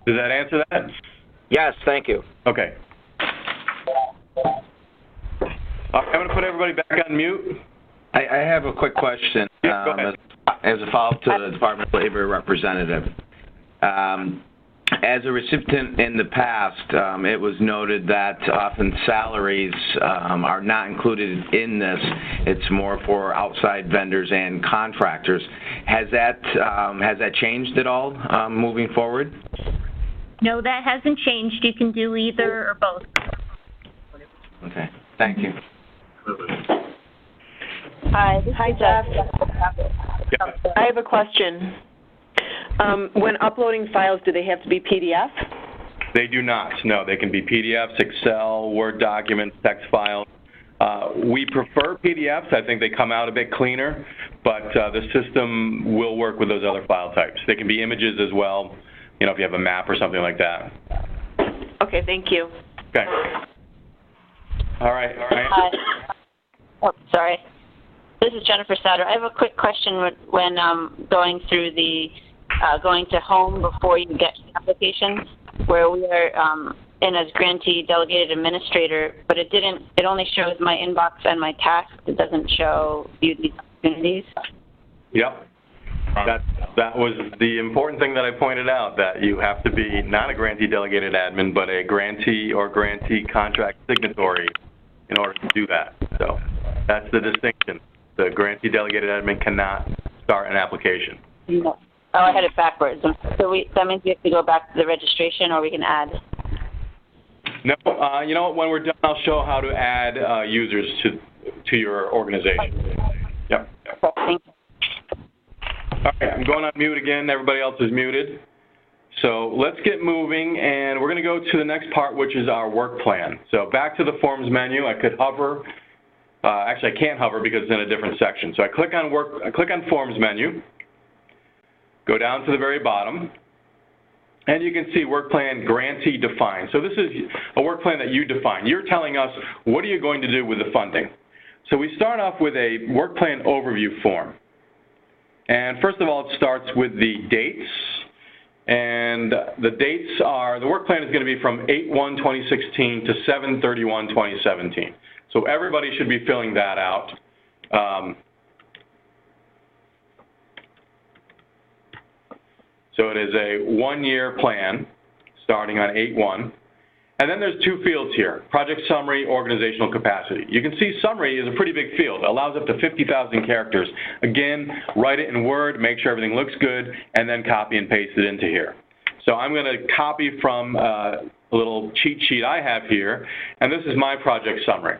Does that answer that? Yes, thank you. Okay. I'm going to put everybody back on mute. I have a quick question. Yeah, go ahead. As a follow-up to the Department of Labor representative. As a recipient in the past, it was noted that often salaries are not included in this. It's more for outside vendors and contractors. Has that changed at all moving forward? No, that hasn't changed. You can do either or both. Okay, thank you. Hi, Jeff. Yeah. I have a question. When uploading files, do they have to be PDF? They do not. No, they can be PDFs, Excel, Word documents, text files. We prefer PDFs. I think they come out a bit cleaner, but the system will work with those other file types. They can be images as well, you know, if you have a map or something like that. Okay, thank you. Okay. All right. Hi. Oh, sorry. This is Jennifer Sauter. I have a quick question when going through the going to home before you get to the application, where we are in as grantee delegated administrator, but it only shows my inbox and my tasks. It doesn't show view these opportunities. Yep. That was the important thing that I pointed out, that you have to be not a grantee delegated admin, but a grantee or grantee contract signatory in order to do that. So that's the distinction. The grantee delegated admin cannot start an application. No. Oh, I had it backwards. So that means we have to go back to the registration, or we can add? No, you know what, when we're done, I'll show how to add users to your organization. Yep. Okay, thank you. All right, I'm going on mute again. Everybody else is muted. So let's get moving, and we're going to go to the next part, which is our work plan. So back to the forms menu. I could hover. Actually, I can't hover because it's in a different section. So I click on forms menu. Go down to the very bottom, and you can see work plan grantee defined. So this is a work plan that you define. You're telling us what are you going to do with the funding. So we start off with a work plan overview form. And first of all, it starts with the dates. And the dates are, the work plan is going to be from 8/1/2016 to 7/31/2017. So everybody should be filling that out. So it is a one-year plan starting on 8/1. And then there's two fields here, project summary, organizational capacity. You can see summary is a pretty big field. It allows up to 50,000 characters. Again, write it in Word, make sure everything looks good, and then copy and paste it into here. So I'm going to copy from a little cheat sheet I have here, and this is my project summary.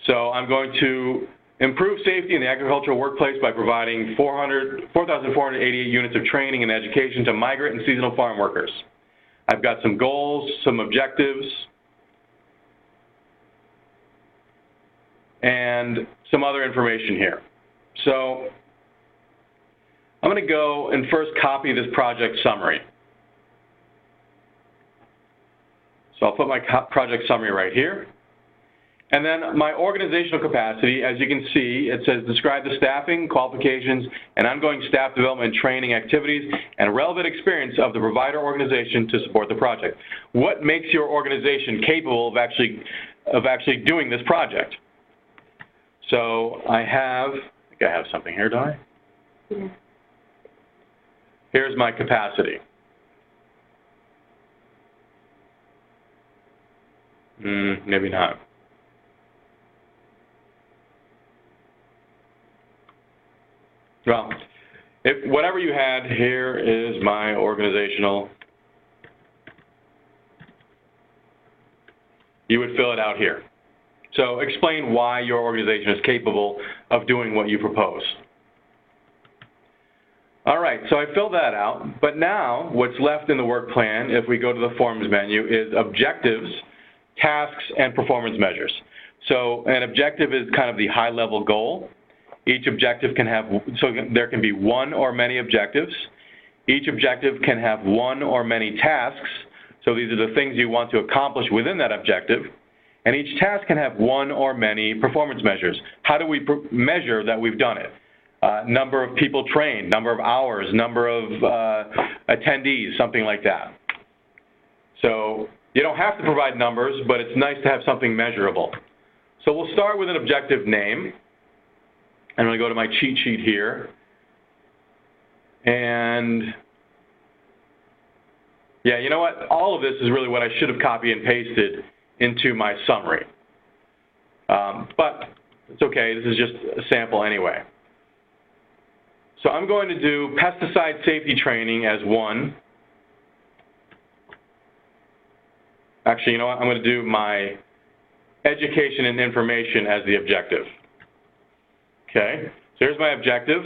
So I'm going to improve safety in the agricultural workplace by providing 4,488 units of training and education to migrant and seasonal farm workers. I've got some goals, some objectives, and some other information here. So I'm going to go and first copy this project summary. So I'll put my project summary right here. And then my organizational capacity, as you can see, it says describe the staffing, qualifications, and ongoing staff development and training activities and relevant experience of the provider organization to support the project. What makes your organization capable of actually doing this project? So I think I have something here, don't I? Yeah. Here's my capacity. Maybe not. Well, whatever you had, here is my organizational. You would fill it out here. So explain why your organization is capable of doing what you propose. All right, so I filled that out, but now what's left in the work plan, if we go to the forms menu, is objectives, tasks, and performance measures. So an objective is kind of the high-level goal. Each objective can have, so there can be one or many objectives. Each objective can have one or many tasks. So these are the things you want to accomplish within that objective. And each task can have one or many performance measures. How do we measure that we've done it? Number of people trained, number of hours, number of attendees, something like that. So you don't have to provide numbers, but it's nice to have something measurable. So we'll start with an objective name. I'm going to go to my cheat sheet here. And yeah, you know what? All of this is really what I should have copied and pasted into my summary. But it's okay. This is just a sample anyway. So I'm going to do pesticide safety training as one. Actually, you know what? I'm going to do my education and information as the objective. Okay, so here's my objective.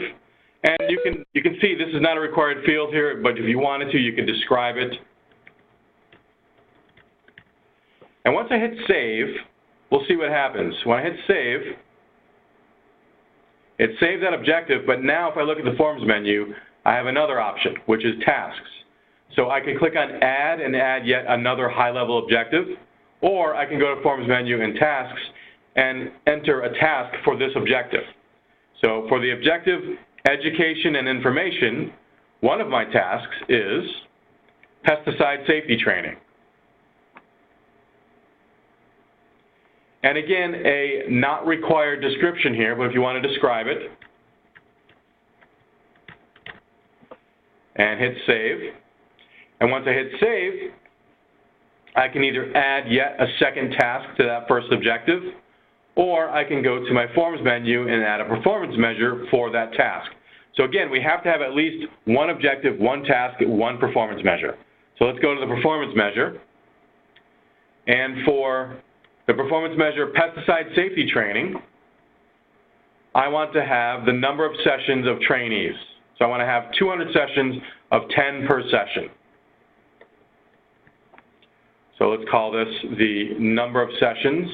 And you can see this is not a required field here, but if you wanted to, you could describe it. And once I hit save, we'll see what happens. When I hit save, it saves that objective, but now if I look at the forms menu, I have another option, which is tasks. So I can click on add and add yet another high-level objective, or I can go to forms menu and tasks and enter a task for this objective. So for the objective education and information, one of my tasks is pesticide safety training. And again, a not required description here, but if you want to describe it, and hit save. And once I hit save, I can either add yet a second task to that first objective, or I can go to my forms menu and add a performance measure for that task. So again, we have to have at least one objective, one task, one performance measure. So let's go to the performance measure. And for the performance measure pesticide safety training, I want to have the number of sessions of trainees. So I want to have 200 sessions of 10 per session. So let's call this the number of sessions.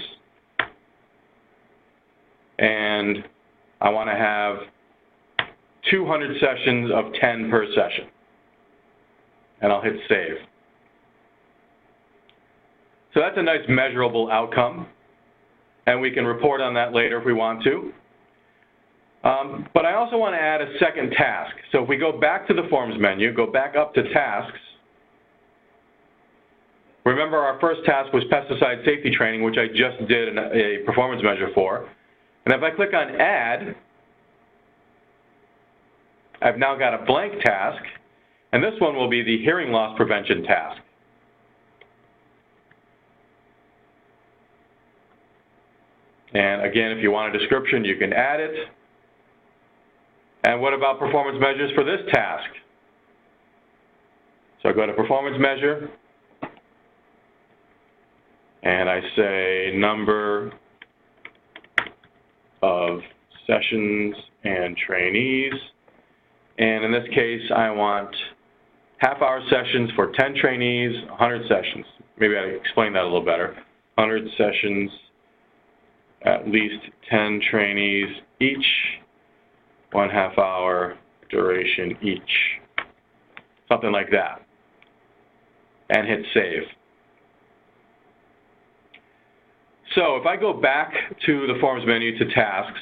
And I want to have 200 sessions of 10 per session. And I'll hit save. So that's a nice measurable outcome, and we can report on that later if we want to. But I also want to add a second task. So if we go back to the forms menu, go back up to tasks, remember our first task was pesticide safety training, which I just did a performance measure for. And if I click on add, I've now got a blank task, and this one will be the hearing loss prevention task. And again, if you want a description, you can add it. And what about performance measures for this task? So I go to performance measure, and I say number of sessions and trainees. And in this case, I want half-hour sessions for 10 trainees, 100 sessions. Maybe I explain that a little better. 100 sessions, at least 10 trainees each, 1/2 hour duration each, something like that, and hit save. So if I go back to the Forms menu to Tasks,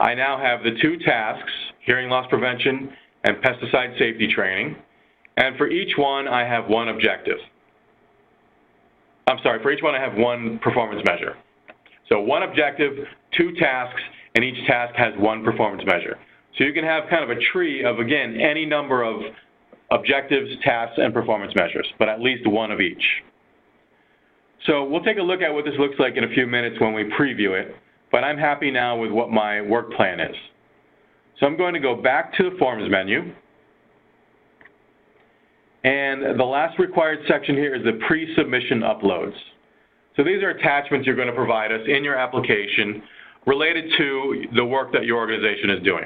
I now have the 2 tasks, hearing loss prevention and pesticide safety training, and for each one I have 1 objective. I'm sorry, for each one I have 1 performance measure. So 1 objective, 2 tasks, and each task has 1 performance measure. So you can have kind of a tree of, again, any number of objectives, tasks, and performance measures, but at least 1 of each. So we'll take a look at what this looks like in a few minutes when we preview it, but I'm happy now with what my work plan is. So I'm going to go back to the Forms menu, and the last required section here is the pre-submission uploads. So these are attachments you're going to provide us in your application related to the work that your organization is doing.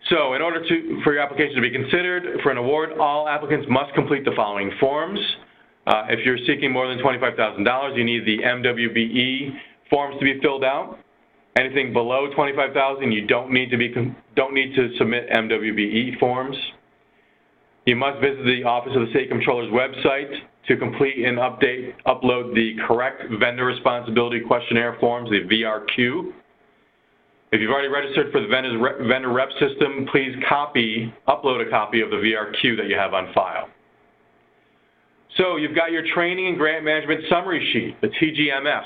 So in order for your application to be considered for an award, all applicants must complete the following forms. If you're seeking more than $25,000, you need the MWBE forms to be filled out. Anything below $25,000, you don't need to submit MWBE forms. You must visit the Office of the State Comptroller's website to complete and upload the correct vendor responsibility questionnaire forms, the VRQ. If you've already registered for the vendor rep system, please upload a copy of the VRQ that you have on file. So you've got your training and grant management summary sheet, the TGMS.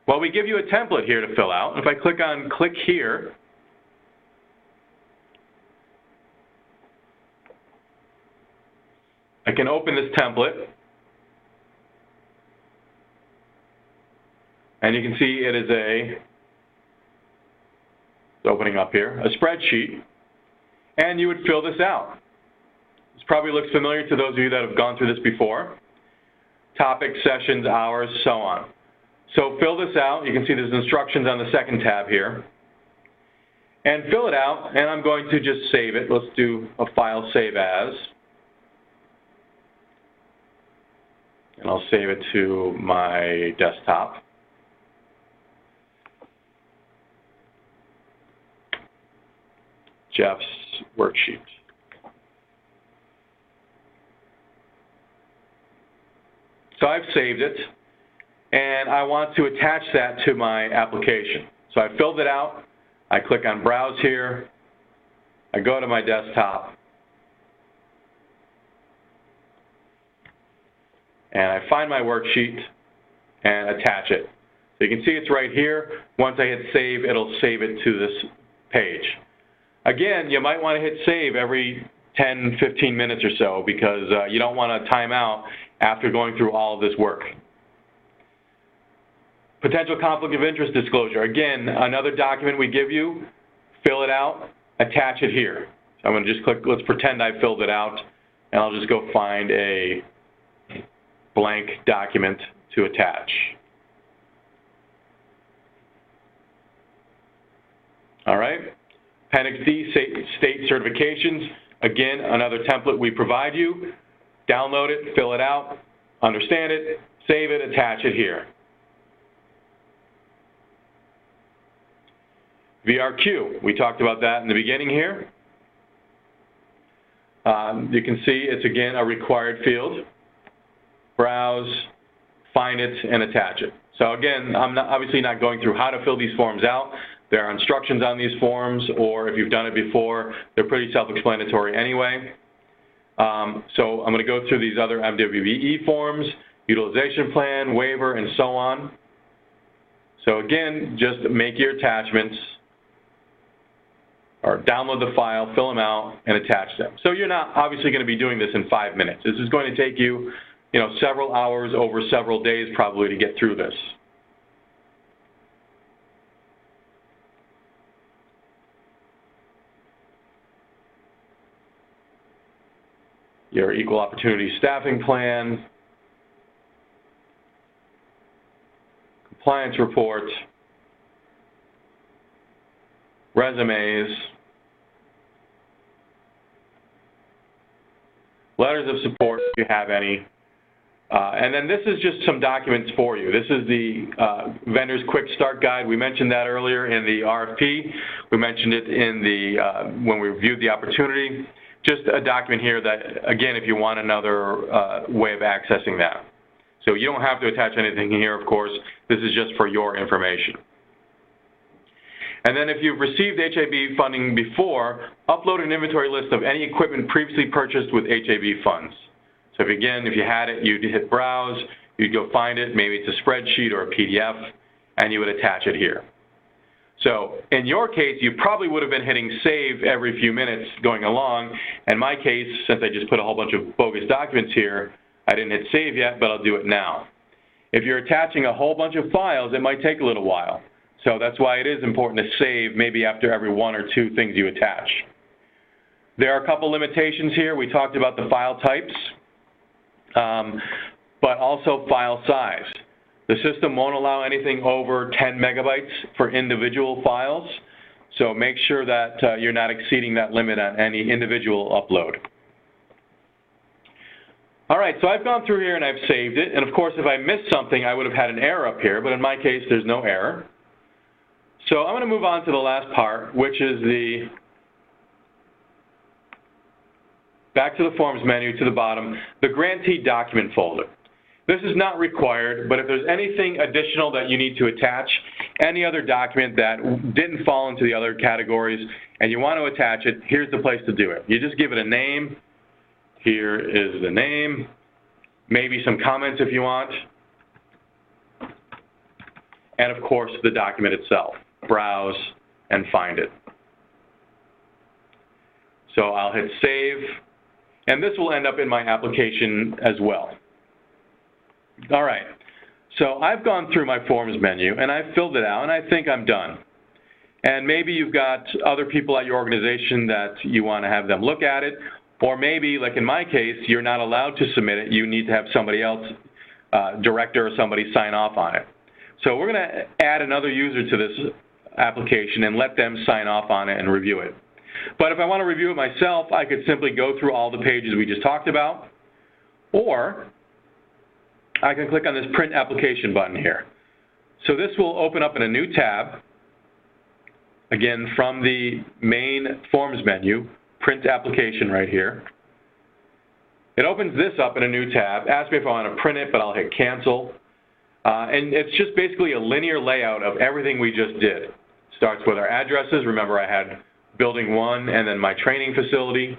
Well, we give you a template here to fill out. If I click here, I can open this template, and you can see it is it's opening up here, a spreadsheet, and you would fill this out. This probably looks familiar to those of you that have gone through this before. Topics, sessions, hours, so on. So fill this out. You can see there's instructions on the second tab here. And fill it out, and I'm going to just save it. Let's do a file save as. And I'll save it to my desktop. Jeff's worksheet. So I've saved it, and I want to attach that to my application. So I filled it out. I click on Browse here. I go to my desktop. And I find my worksheet and attach it. So you can see it's right here. Once I hit save, it'll save it to this page. Again, you might want to hit save every 10, 15 minutes or so because you don't want to time out after going through all of this work. Potential conflict of interest disclosure. Again, another document we give you, fill it out, attach it here. So I'm going to just click, let's pretend I filled it out, and I'll just go find a blank document to attach. All right. Appendix D, state certifications. Again, another template we provide you. Download it, fill it out, understand it, save it, attach it here. VRQ, we talked about that in the beginning here. You can see it's, again, a required field. Browse, find it, and attach it. So again, I'm obviously not going through how to fill these forms out. There are instructions on these forms, or if you've done it before, they're pretty self-explanatory anyway. So I'm going to go through these other MWBE forms, utilization plan, waiver, and so on. So again, just make your attachments, or download the file, fill them out, and attach them. So you're not obviously going to be doing this in 5 minutes. This is going to take you, several hours over several days probably to get through this. Your equal opportunity staffing plan, compliance report, resumes, letters of support if you have any, and then this is just some documents for you. This is the vendor's quick start guide. We mentioned that earlier in the RFP. We mentioned it in the when we reviewed the opportunity. Just a document here that, again, if you want another way of accessing that. So you don't have to attach anything here, of course. This is just for your information. And then if you've received HAB funding before, upload an inventory list of any equipment previously purchased with HAB funds. So if you had it, you'd hit browse, you'd go find it, maybe it's a spreadsheet or a PDF, and you would attach it here. So in your case, you probably would have been hitting save every few minutes going along. In my case, since I just put a whole bunch of bogus documents here, I didn't hit save yet, but I'll do it now. If you're attaching a whole bunch of files, it might take a little while. So that's why it is important to save maybe after every one or two things you attach. There are a couple limitations here. We talked about the file types, but also file size. The system won't allow anything over 10 megabytes for individual files, so make sure that you're not exceeding that limit on any individual upload. All right, so I've gone through here and I've saved it, and of course if I missed something I would have had an error up here, but in my case there's no error. So I'm going to move on to the last part, which is back to the Forms menu to the bottom, the grantee document folder. This is not required, but if there's anything additional that you need to attach, any other document that didn't fall into the other categories, and you want to attach it, here's the place to do it. You just give it a name. Here is the name. Maybe some comments if you want. And of course, the document itself. Browse and find it. So I'll hit save, and this will end up in my application as well. All right, so I've gone through my Forms menu and I've filled it out and I think I'm done. And maybe you've got other people at your organization that you want to have them look at it, or maybe, like in my case, you're not allowed to submit it. You need to have somebody else, director or somebody, sign off on it. So we're going to add another user to this application and let them sign off on it and review it. But if I want to review it myself, I could simply go through all the pages we just talked about, or I can click on this Print Application button here. So this will open up in a new tab, again from the main Forms menu, Print Application right here. It opens this up in a new tab, asks me if I want to print it, but I'll hit Cancel. And it's just basically a linear layout of everything we just did. Starts with our addresses. Remember, I had Building 1 and then my training facility.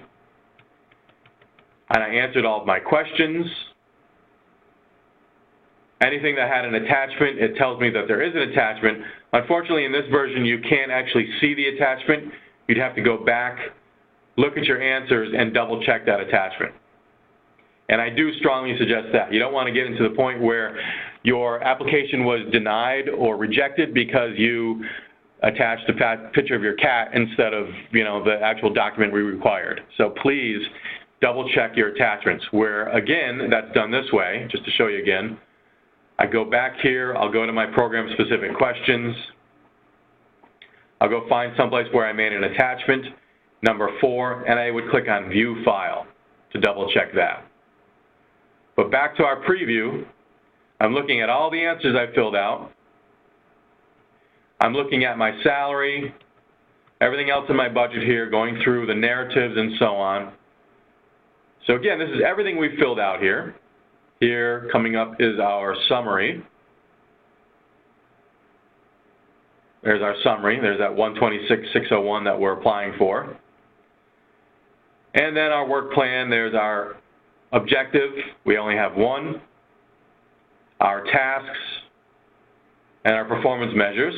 And I answered all of my questions. Anything that had an attachment, it tells me that there is an attachment. Unfortunately, in this version, you can't actually see the attachment. You'd have to go back, look at your answers, and double check that attachment. And I do strongly suggest that. You don't want to get into the point where your application was denied or rejected because you attached a picture of your cat instead of, the actual document we required. So please double check your attachments, where again, that's done this way, just to show you again. I go back here, I'll go to my program specific questions. I'll go find someplace where I made an attachment, number 4, and I would click on View File to double check that. But back to our preview, I'm looking at all the answers I filled out. I'm looking at my salary, everything else in my budget here, going through the narratives and so on. So again, this is everything we filled out here. Here, coming up, is our summary. There's our summary. There's that 126,601 that we're applying for. And then our work plan, there's our objective. We only have one. Our tasks and our performance measures.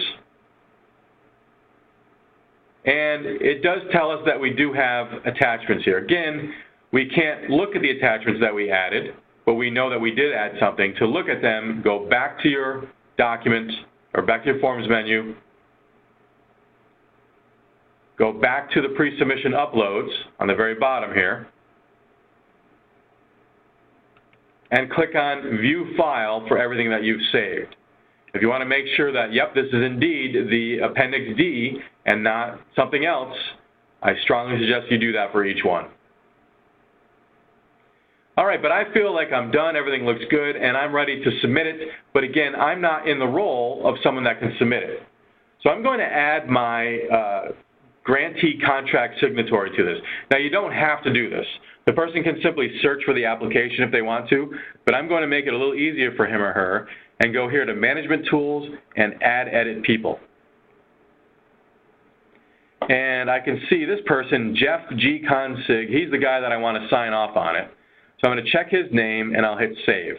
And it does tell us that we do have attachments here. Again, we can't look at the attachments that we added, but we know that we did add something. To look at them, go back to your document or back to your Forms menu, go back to the pre-submission uploads on the very bottom here, and click on View File for everything that you've saved. If you want to make sure that, yep, this is indeed the Appendix D and not something else, I strongly suggest you do that for each one. All right, but I feel like I'm done, everything looks good, and I'm ready to submit it. But again, I'm not in the role of someone that can submit it. So I'm going to add my grantee contract signatory to this. Now, you don't have to do this. The person can simply search for the application if they want to, but I'm going to make it a little easier for him or her and go here to Management Tools and Add Edit People. And I can see this person, Jeff G. Consig, he's the guy that I want to sign off on it. So I'm going to check his name and I'll hit Save.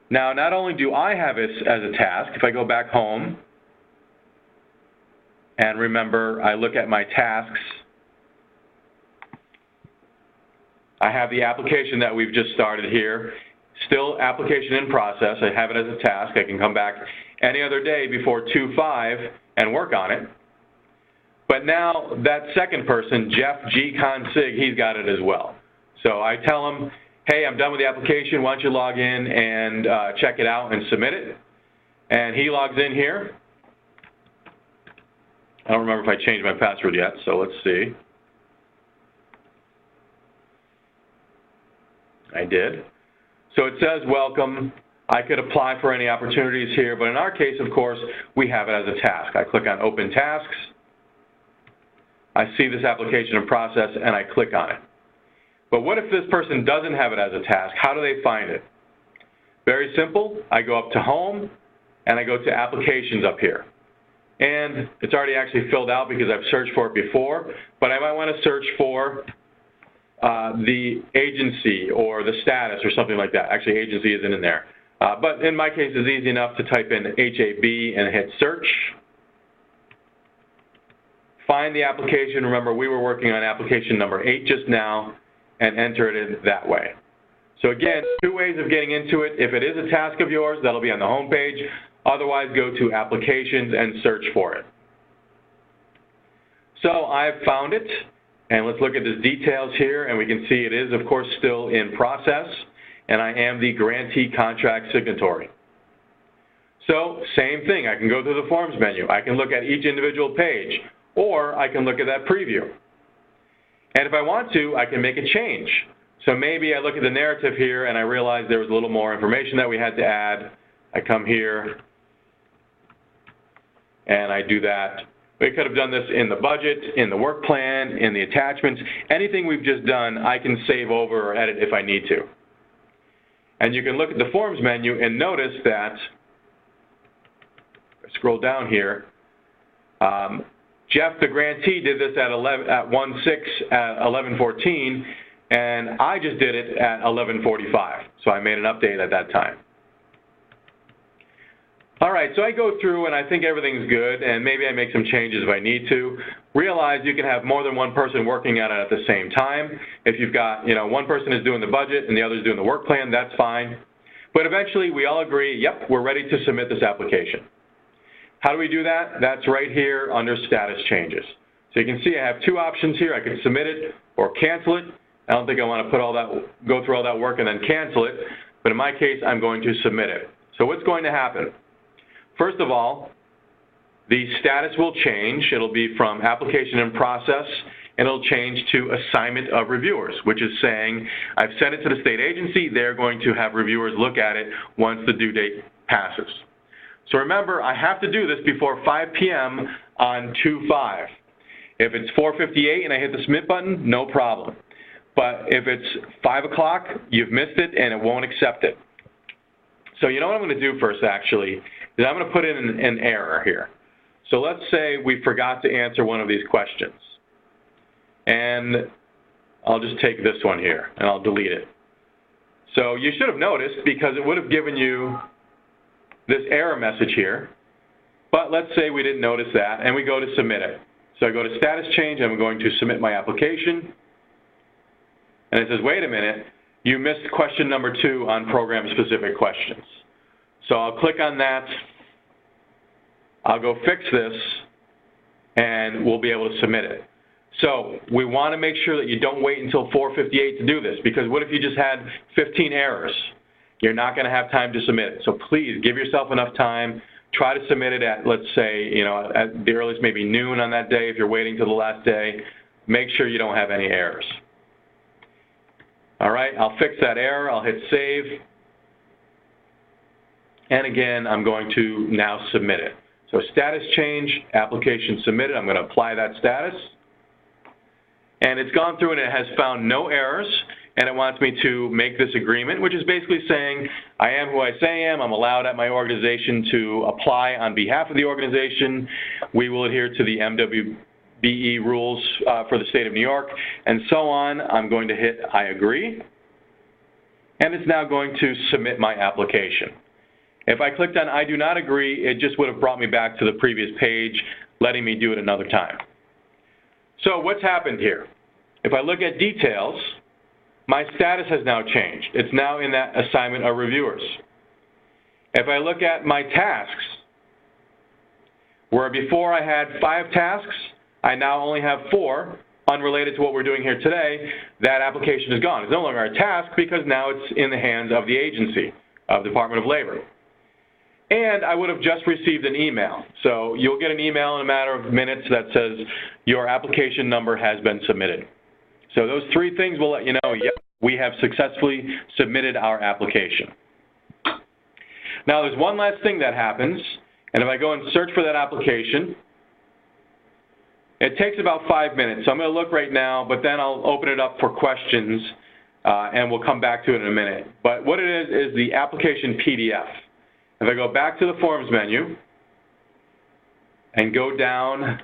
Now, not only do I have this as a task, if I go back home, and remember, I look at my tasks, I have the application that we've just started here, still application in process. I have it as a task. I can come back any other day before 2/5 and work on it. But now that second person, Jeff G. Consig, he's got it as well. So I tell him, hey, I'm done with the application. Why don't you log in and check it out and submit it? And he logs in here. I don't remember if I changed my password yet, so let's see. I did. So it says welcome. I could apply for any opportunities here, but in our case, of course, we have it as a task. I click on Open Tasks. I see this application in process, and I click on it. But what if this person doesn't have it as a task? How do they find it? Very simple. I go up to Home, and I go to Applications up here. And it's already actually filled out because I've searched for it before, but I might want to search for the agency or the status or something like that. Actually, agency isn't in there. But in my case, it's easy enough to type in HAB and hit search. Find the application. Remember, we were working on application number 8 just now, and enter it in that way. So again, 2 ways of getting into it. If it is a task of yours, that'll be on the home page. Otherwise, go to Applications and search for it. So I've found it, and let's look at the details here, and we can see it is, of course, still in process, and I am the grantee contract signatory. So same thing. I can go to the Forms menu. I can look at each individual page, or I can look at that preview. And if I want to, I can make a change. So maybe I look at the narrative here, and I realize there was a little more information that we had to add. I come here, and I do that. We could have done this in the budget, in the work plan, in the attachments. Anything we've just done, I can save over or edit if I need to. And you can look at the Forms menu and notice that, scroll down here, Jeff, the grantee, did this at 11/14, and I just did it at 11:45. So I made an update at that time. All right, so I go through and I think everything's good, and maybe I make some changes if I need to. Realize you can have more than one person working at it at the same time. If you've got, one person is doing the budget and the other is doing the work plan, that's fine. But eventually we all agree, yep, we're ready to submit this application. How do we do that? That's right here under Status Changes. So you can see I have 2 options here. I can submit it or cancel it. I don't think I want to go through all that work and then cancel it, but in my case, I'm going to submit it. So what's going to happen? First of all, the status will change. It'll be from application in process, and it'll change to assignment of reviewers, which is saying I've sent it to the state agency. They're going to have reviewers look at it once the due date passes. So remember, I have to do this before 5 p.m. on 2/5. If it's 4:58 and I hit the submit button, no problem. But if it's 5 o'clock, you've missed it and it won't accept it. So you know what I'm going to do first, actually, is I'm going to put in an error here. So let's say we forgot to answer one of these questions. And I'll just take this one here, and I'll delete it. So you should have noticed, because it would have given you this error message here. But let's say we didn't notice that, and we go to submit it. So I go to status change, and I'm going to submit my application. And it says, wait a minute, you missed question number 2 on program-specific questions. So I'll click on that. I'll go fix this, and we'll be able to submit it. So we want to make sure that you don't wait until 4:58 to do this, because what if you just had 15 errors? You're not going to have time to submit it. So please give yourself enough time. Try to submit it at, let's say, at the earliest maybe noon on that day if you're waiting till the last day. Make sure you don't have any errors. All right, I'll fix that error. I'll hit save. And again, I'm going to now submit it. So status change, application submitted. I'm going to apply that status. And it's gone through and it has found no errors, and it wants me to make this agreement, which is basically saying I am who I say I am. I'm allowed at my organization to apply on behalf of the organization. We will adhere to the MWBE rules for the state of New York, and so on. I'm going to hit I agree, and it's now going to submit my application. If I clicked on I do not agree, it just would have brought me back to the previous page, letting me do it another time. So what's happened here? If I look at details, my status has now changed. It's now in that assignment of reviewers. If I look at my tasks, where before I had 5 tasks, I now only have 4, unrelated to what we're doing here today. That application is gone. It's no longer a task because now it's in the hands of the agency, of the Department of Labor. And I would have just received an email. So you'll get an email in a matter of minutes that says your application number has been submitted. So those 3 things will let you know, yep, we have successfully submitted our application. Now there's one last thing that happens, and if I go and search for that application, it takes about 5 minutes. So I'm going to look right now, but then I'll open it up for questions, and we'll come back to it in a minute. But what it is the application PDF. If I go back to the Forms menu and go down,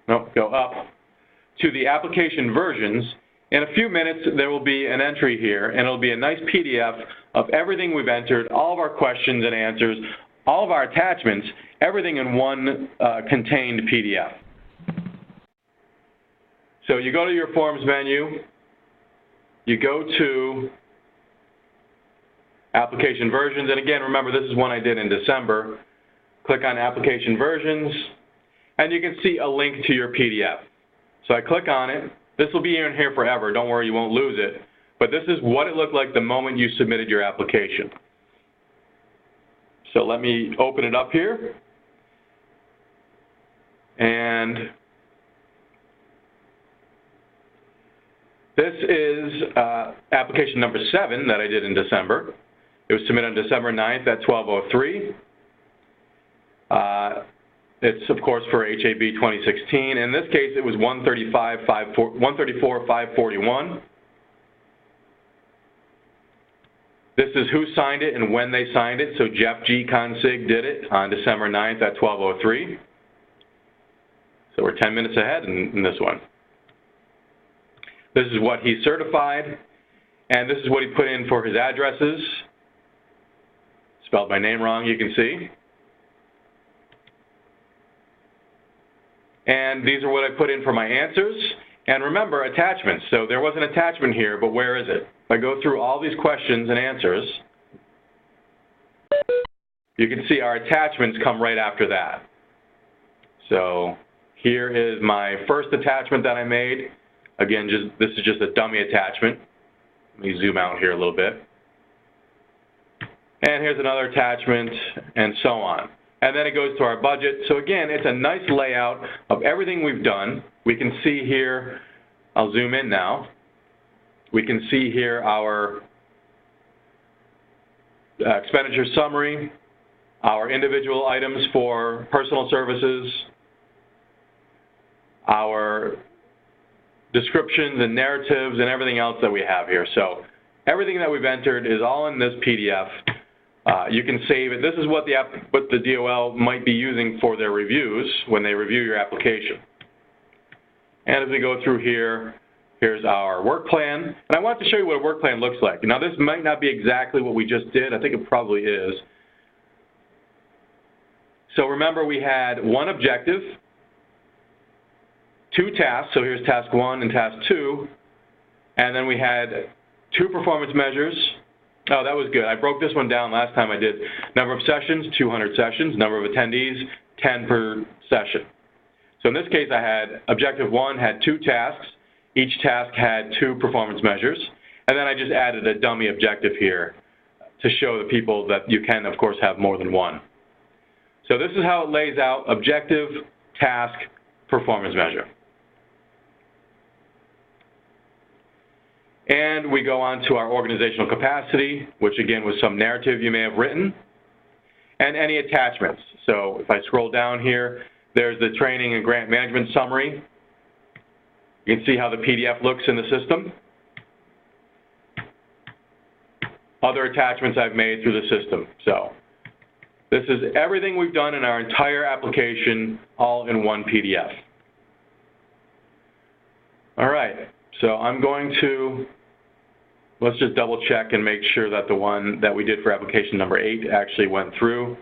go up to the application versions, in a few minutes there will be an entry here, and it'll be a nice PDF of everything we've entered, all of our questions and answers, all of our attachments, everything in one contained PDF. So you go to your Forms menu, you go to Application Versions, and again, remember this is one I did in December. Click on Application Versions, and you can see a link to your PDF. So I click on it. This will be in here forever. Don't worry, you won't lose it. But this is what it looked like the moment you submitted your application. So let me open it up here. And this is application number 7 that I did in December. It was submitted on December 9th at 12:03. It's, of course, for HAB 2016. In this case, it was 134,541. This is who signed it and when they signed it. So Jeff G. Consig did it on December 9th at 12:03. So we're 10 minutes ahead in this one. This is what he certified, and this is what he put in for his addresses. Spelled my name wrong, you can see. And these are what I put in for my answers. And remember, attachments. So there was an attachment here, but where is it? If I go through all these questions and answers, you can see our attachments come right after that. So here is my first attachment that I made. Again, this is just a dummy attachment. Let me zoom out here a little bit. And here's another attachment, and so on. And then it goes to our budget. So again, it's a nice layout of everything we've done. We can see here, I'll zoom in now. We can see here our expenditure summary, our individual items for personal services, our descriptions and narratives and everything else that we have here. So everything that we've entered is all in this PDF. You can save it. This is what the DOL might be using for their reviews when they review your application. And as we go through here, here's our work plan. And I want to show you what a work plan looks like. Now, this might not be exactly what we just did. I think it probably is. So remember, we had one objective, 2 tasks. So here's task 1 and task 2. And then we had 2 performance measures. Oh, that was good. I broke this one down last time I did. Number of sessions, 200 sessions. Number of attendees, 10 per session. So in this case, I had objective 1 had 2 tasks. Each task had 2 performance measures. And then I just added a dummy objective here to show the people that you can, of course, have more than one. So this is how it lays out: objective, task, performance measure. And we go on to our organizational capacity, which again was some narrative you may have written. and any attachments. So if I scroll down here, there's the training and grant management summary. You can see how the PDF looks in the system. Other attachments I've made through the system. So this is everything we've done in our entire application, all in one PDF. All right, so I'm going to, let's just double check and make sure that the one that we did for application number 8 actually went through.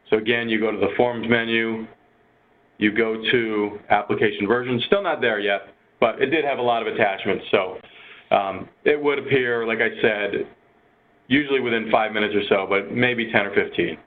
So again, you go to the Forms menu, you go to Application Version, still not there yet, but it did have a lot of attachments, so it would appear, like I said, usually within 5 minutes or so, but maybe 10 or 15.